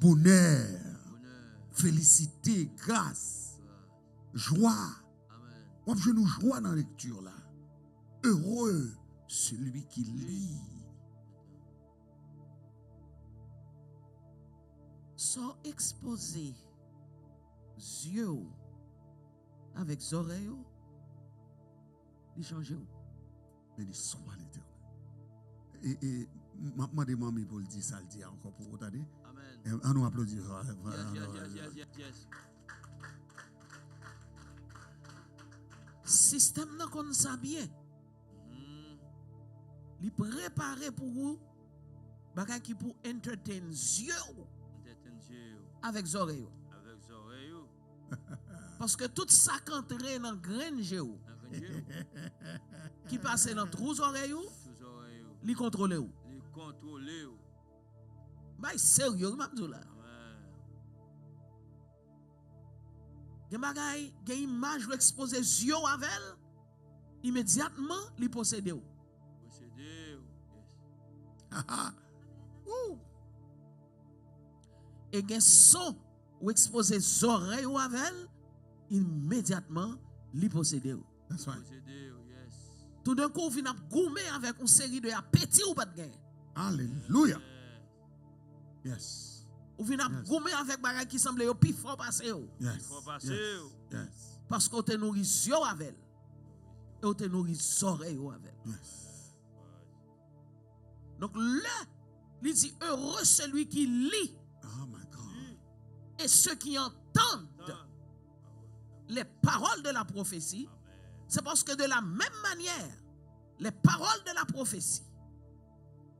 A: Bonheur,
C: Bonheur.
A: félicité, grâce,
C: Gloire.
A: joie.
C: Amen.
A: On peut nous joie dans la lecture là. Heureux celui qui lit.
B: Sans exposer yeux avec oreilles, il change.
A: Béni soit l'Éternel. Et ma demande pour le dire ça, le dit encore pour vous. Attendez.
C: Amen.
A: On nous applaudit.
C: Yes, yes, yes, yes, yes, yes.
B: Système nan kon sa bien. Li préparé pour vous bagay qui pour entertain yeux avec oreilles.
C: Avec oreilles.
B: Parce que tout ça qui entre dans graine géo qui passe dans trous oreilles, li contrôle ou.
C: Li contrôler.
B: Bah sérieux m'a dit là. Gen bagay, gen image ou expose yeux avec elle, immédiatement li posséder ou.
C: Posséder.
B: Et gen son ou expose oreilles ou avec elle, immédiatement li posséder ou.
A: That's right.
C: Posséder. Yes.
B: Tout d'un coup, vient goumer avec une série de appétits ou pas de gain.
A: Hallelujah. Yes.
B: Ou vient
A: Yes.
B: goumer avec bagay qui semble yo plus fort passer ou.
A: Yes.
C: faut passer.
A: Yes. Yes.
B: Parce qu'on te nourrit yeux avec elle. Et on te nourrit oreilles ou avec elle.
A: Yes.
B: Donc là, il dit heureux celui qui lit
A: Oh my God.
B: et ceux qui entendent les paroles de la prophétie. C'est parce que de la même manière, les paroles de la prophétie,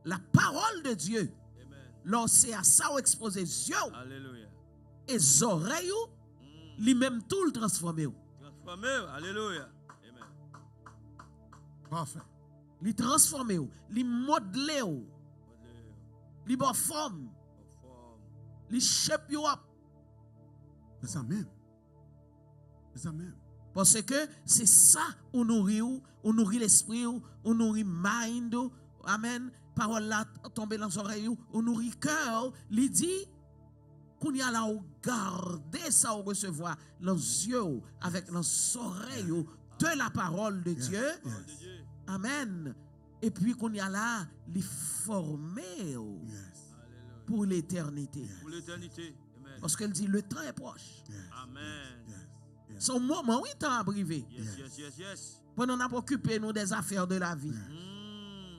B: la parole de Dieu,
C: Amen.
B: lorsque à ça ou exposé yeux
C: Alléluia.
B: et oreilles, lui-même tout le transformé.
C: Transformé. Alléluia. Amen.
A: Parfait.
B: Lui transformé, lui modelé, lui bon forme, lui shape you up.
A: C'est ça même. C'est ça même.
B: Parce que c'est ça on nourrit l'esprit, on nourrit mind, amen. Parole là tomber dans l'oreille, on nourrit cœur. Il dit qu'on y a là où garder ça ou recevoir dans les yeux avec dans les oreilles de la parole de Dieu.
A: Yes.
B: Amen. Et puis qu'on y a là les former
A: Yes.
B: pour l'éternité.
C: Pour l'éternité. Amen.
B: Parce qu'elle dit le temps est proche.
A: Yes.
C: Amen.
A: Yes. Yes.
B: Son moment, oui, temps à privé.
C: Yes.
B: Pendant qu'on a occupé nous des affaires de la vie.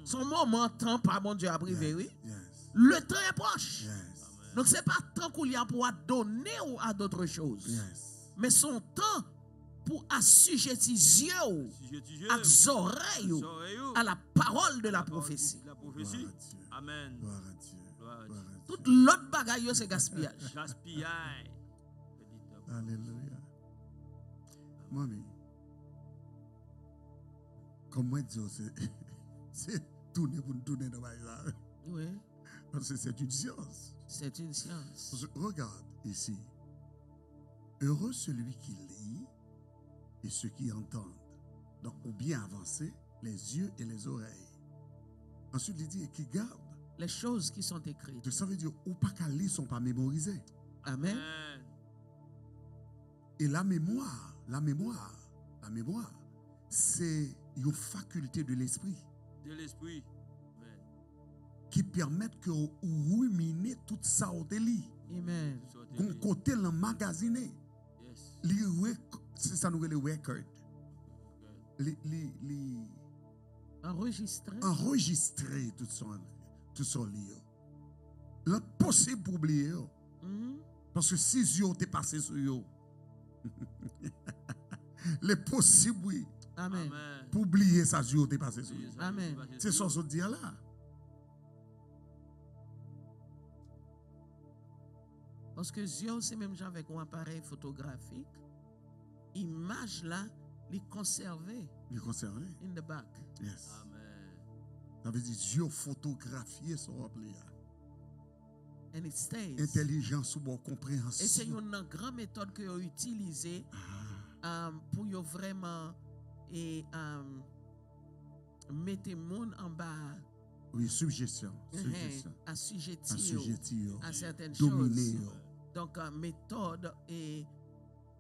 B: Son moment, temps, pas mon Dieu à privé, oui.
A: Yes.
B: Le temps est proche.
A: Yes.
B: Donc, ce n'est pas temps qu'on y a pour donner ou à d'autres choses.
A: Yes.
B: Mais son temps pour assujettir yeux à oreilles à la parole de la prophétie.
C: La prophétie.
A: Gloire à Dieu.
C: Amen.
A: Gloire à Dieu.
C: Gloire à
A: Gloire à Dieu.
B: Toute l'autre bagaille, c'est gaspillage.
C: Gaspillage.
A: Alléluia. Mamie, comme moi je dis, c'est tourner pour nous tourner dans la vie.
B: Oui,
A: Parce que c'est une science.
B: c'est une science.
A: Parce que regarde ici. Heureux celui qui lit et ceux qui entendent. Donc, ou bien avancer les yeux et les oreilles. Ensuite, il dit et qui garde.
B: Les choses qui sont écrites.
A: Donc, ça veut dire, ou pas qu'à lire, sont pas mémorisés.
B: Amen.
C: Amen.
A: Et la mémoire, c'est une faculté de l'esprit
C: De l'esprit. Amen.
A: qui permet que vous ruminez tout ça au délit.
B: Amen.
A: Gon côté l'emmagasiner.
C: Yes.
A: C'est ça nous le record. Enregistrer tout son livre. L'autre possible pour oublier.
B: Mhm.
A: Parce que si yo t'es passé sur yo. Les possibles, oui.
B: Amen.
C: Amen.
A: Pour oublier ça, yo t'es passé sur yo.
B: Amen.
A: C'est ça que je dis là.
B: Parce que Dieu, c'est même genre avec un appareil photographique. Image là, les conserver
A: Il conservé.
B: in the back.
A: Yes.
C: Amen.
A: Ça veut dire Dieu photographier son appelé.
B: And it stays.
A: Intelligence ou bon
B: Et c'est
A: compréhension.
B: une grande méthode que vous utilisez pour vous vraiment mettre le monde en bas,
A: Oui, suggestion. Suggestion.
B: assujettir
A: Assujettir.
B: à certaines
A: Dominer.
B: choses. Donc, méthode et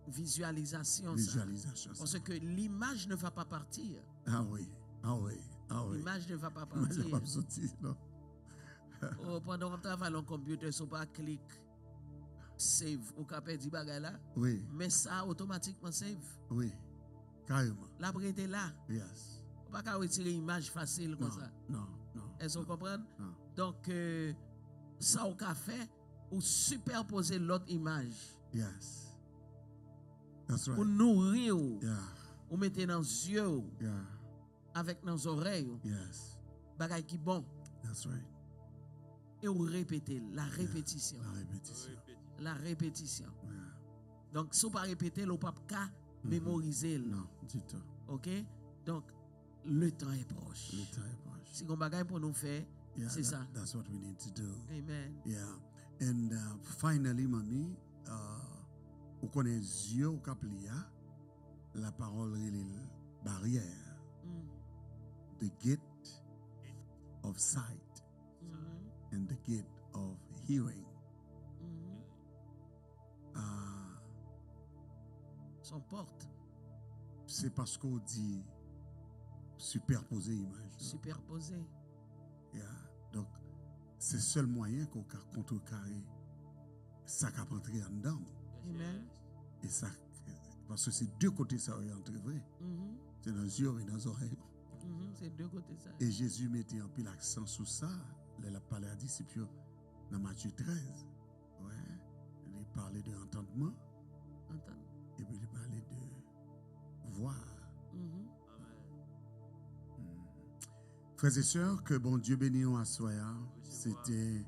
B: visualisation. Ça.
A: Visualisation.
B: Parce que l'image ne va pas partir.
A: Ah oui. Ah oui. Ah oui.
B: L'image ne va pas
A: Mais ça
B: partir.
A: va pas sortir, non.
B: Pendant qu'on travaille en computer, sur pas clic save ou capé di bagay là,
A: Oui.
B: mais ça automatiquement save.
A: Oui. Carrément.
B: La prête là,
A: Yes.
B: on pas retirer image facile comme
A: Non.
B: ça.
A: Non. Non.
B: Est-ce qu'on comprend?
A: Non.
B: Donc ça au café ou superposer l'autre image
A: Yes. That's right.
B: pour nourrir
A: Yeah.
B: Ou mettez dans les yeux,
A: Yeah.
B: avec dans les oreilles,
A: Yes.
B: bagay qui bon.
A: That's right.
B: Et vous répétez, la répétition.
A: La répétition.
B: La répétition.
A: Yeah.
B: Donc, si vous ne pas répéter, vous ne pouvez pas mémoriser.
A: Non, du tout.
B: OK? Donc, le temps est proche.
A: Le temps est proche.
B: Si vous avez pour nous faire,
A: Yeah,
B: c'est ça.
A: That's what we need to do.
B: Amen.
A: Yeah. And finally, Mami, on connaît Dieu au caplia, la parole est la barrière,
B: Mm.
A: the gate of sight
B: Mhm.
A: and the gate of hearing.
B: Mhm. Son porte
A: C'est parce qu'on dit superposer image.
B: superposée.
A: Yeah. Donc, c'est le seul moyen qu'on peut contrecarrer ça qui a entré en dedans.
B: Amen.
A: Et ça, parce que c'est deux côtés ça est entré vrai.
B: Mhm.
A: C'est dans les yeux et dans les oreilles.
B: Mhm. C'est deux côtés ça.
A: Et Jésus mettait un peu l'accent sur ça. Il a parlé à disciples dans Matthieu 13. Ouais. Il parlait de entendement
B: Entends?
A: et puis il parlait de voir.
B: Mhm.
A: Frères et sœurs, que bon Dieu bénisse nous à soya. C'était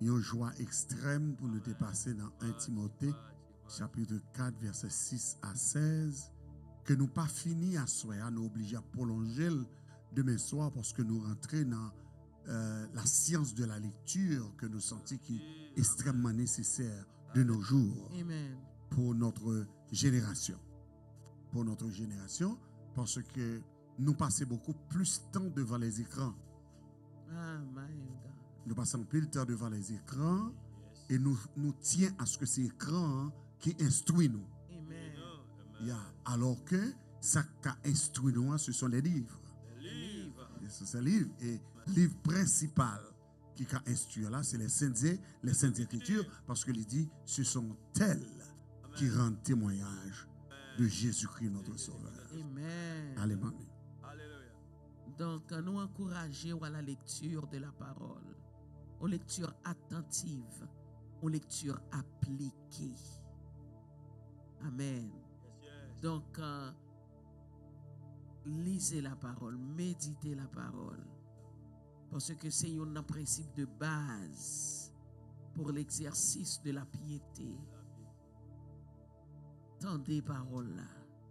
A: une joie extrême pour nous dépasser dans 1 Timothée, chapitre 4, versets 6 à 16. Que nous pas fini à soya, nous obligés à prolonger demain soir parce que nous rentrons dans la science de la lecture que nous sentons qui est extrêmement nécessaire de nos jours
B: Amen.
A: pour notre génération. Pour notre génération, parce que nous passons beaucoup plus de temps devant les écrans.
B: Ah, my God.
A: Nous passons plus de temps devant les écrans et nous tiens à ce que c'est l'écran qui instruit nous.
B: Amen.
A: Yeah. Alors que ça qui instruit nous, ce sont les livres.
C: Livre.
A: Et ce sont les livres. Et le livre principal qui a instruit là, c'est les Saintes Écritures, parce que il dit ce sont elles qui rendent témoignage de Jésus-Christ, notre Sauveur.
B: Amen.
A: Allez, mamie.
C: Alléluia.
B: Donc, nous encourageons à la lecture de la parole, aux lectures attentives, aux lectures appliquées. Amen.
C: Yes.
B: Donc, lisez la parole, méditez la parole, parce que c'est un principe de base pour l'exercice de la piété. Tendez parole là,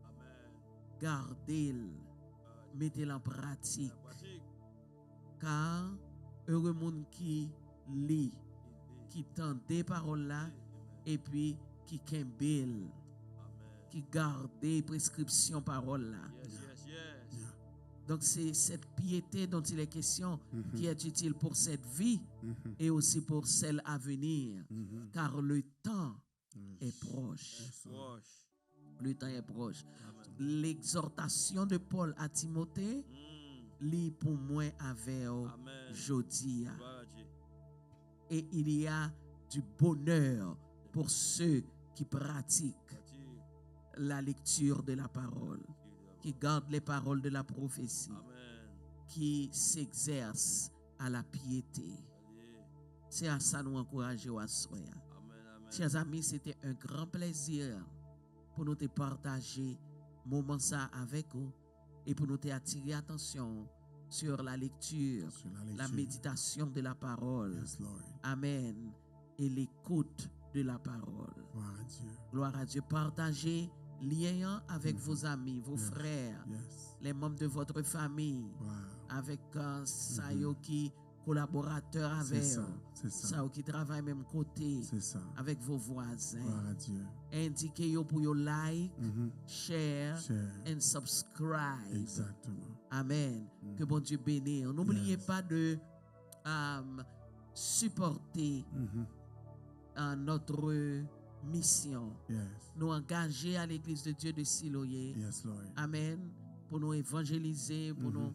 C: Amen.
B: gardez-le, mettez-le en pratique.
C: Pratique.
B: Car heureux monde qui lit, qui tend des paroles là, et puis qui kembel,
C: Amen.
B: qui garde des prescriptions paroles là.
C: Yes, yes, yes.
A: Yeah.
B: Donc c'est cette piété dont il est question qui est utile pour cette vie et aussi pour celle à venir, car le temps est proche.
C: Proche.
B: Le temps est proche. L'exhortation de Paul à Timothée, lit pour moi avec
C: Amen.
B: jodi.
C: Gloire à Dieu.
B: Et il y a du bonheur pour ceux qui pratiquent
C: Pratique.
B: la lecture de la parole, qui gardent les paroles de la prophétie,
C: Amen.
B: qui s'exercent à la piété.
C: Allez.
B: C'est à ça nous encourager à soi.
C: Amen, amen.
B: Chers amis, c'était un grand plaisir pour nous te partager moment ça avec vous et pour nous te attirer attention sur la lecture,
A: Sur la
B: la
A: lecture.
B: méditation de la parole.
A: Yes, Lord.
B: Amen. Et l'écoute de la parole.
A: Gloire à Dieu.
B: Gloire à Dieu. Partagez lien avec vos amis, vos frères,
A: Yes.
B: les membres de votre famille,
A: Wow.
B: avec ça yo qui collaborateurs
A: C'est
B: avec
A: ça.
B: eux,
A: C'est ça.
B: ça yo qui travaillent même côté,
A: C'est ça.
B: avec vos voisins.
A: Gloire à Dieu.
B: Indiquez yo pour yo like,
A: Mhm.
B: share
A: Cher.
B: and subscribe.
A: Exactement.
B: Amen. Que bon Dieu bénisse. N'oubliez
A: Yes.
B: pas de supporter
A: Mhm.
B: notre mission.
A: Yes.
B: Nous engager à l'Église de Dieu de Siloé.
A: Yes, Lord.
B: Amen. Pour nous évangéliser, pour nous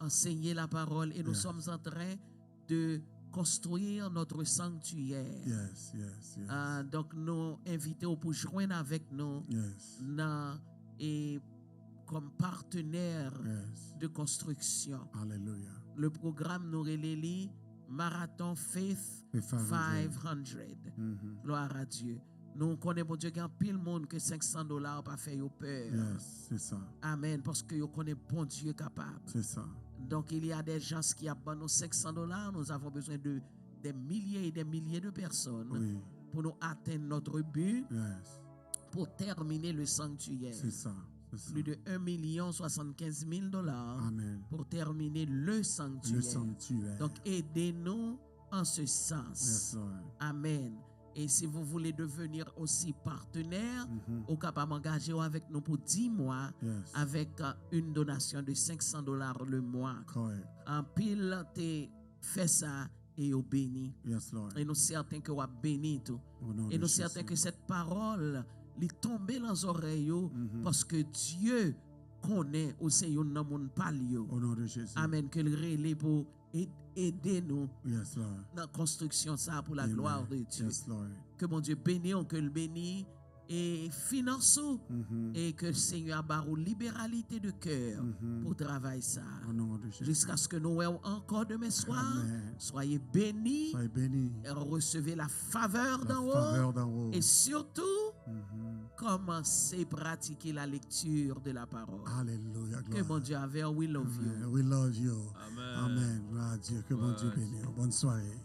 B: enseigner la parole. Et nous
A: Yeah.
B: sommes en train de construire notre sanctuaire.
A: Yes, yes, yes.
B: Donc, nous invitons pour joindre avec nous
A: Yes.
B: et comme partenaire
A: Yes.
B: de construction.
A: Hallelujah.
B: Le programme nous relie Marathon Faith
A: Et 500.
B: 500.
A: Mhm.
B: Gloire à Dieu. Nous connaissons, bon Dieu, qu'il y a pile monde que $500 pas fait peur.
A: Yes, c'est ça.
B: Amen. Parce que vous connaissez bon Dieu capable.
A: C'est ça.
B: Donc, il y a des gens qui ont nos $500. Nous avons besoin de des milliers et des milliers de personnes
A: Oui.
B: pour nous atteindre notre but,
A: Yes.
B: pour terminer le sanctuaire.
A: C'est ça. C'est ça.
B: Plus de $1,075,000
A: Amen.
B: pour terminer le sanctuaire.
A: Le sanctuaire.
B: Donc, aidez-nous en ce sens.
A: Yes, Lord.
B: Amen. Et si vous voulez devenir aussi partenaire,
A: Mhm.
B: au capable d'engager avec nous pour 10 mois
A: Yes.
B: avec une donation de $500 le mois.
A: Correct.
B: En pile, tu fais ça et au béni.
A: Yes, Lord.
B: Et nous sommes certains que vous béni tout.
A: Au nom
B: Et
A: de
B: nous sommes certains
A: Jésus.
B: que cette parole lui tombe dans les oreilles
A: Mhm.
B: parce que Dieu connaît aussi un monde palio.
A: Au nom de Jésus.
B: Amen. Que le relais pour aider nous
A: Yes, Lord.
B: dans la construction ça pour la
A: Amen.
B: gloire de Dieu.
A: Yes, Lord.
B: Que mon Dieu bénisse, que le bénisse et finance
A: Mhm.
B: et que le Seigneur barre libéralité de cœur
A: Mhm.
B: pour travailler ça.
A: Au nom de Jésus.
B: Jusqu'à ce que nous voyons encore demain soir.
A: Amen.
B: Soyez bénis,
A: Soyez bénis.
B: recevez la faveur
A: La
B: d'en haut
A: faveur d'en haut.
B: et surtout
A: Mhm.
B: commencez à pratiquer la lecture de la parole.
A: Alléluia.
B: Que
A: Gloire.
B: mon Dieu avec we love you.
A: Amen. We love you.
C: Amen.
A: Amen. Gloire à Dieu. Que bon
C: Gloire
A: Dieu
C: à
A: bénisse. Bonne soirée.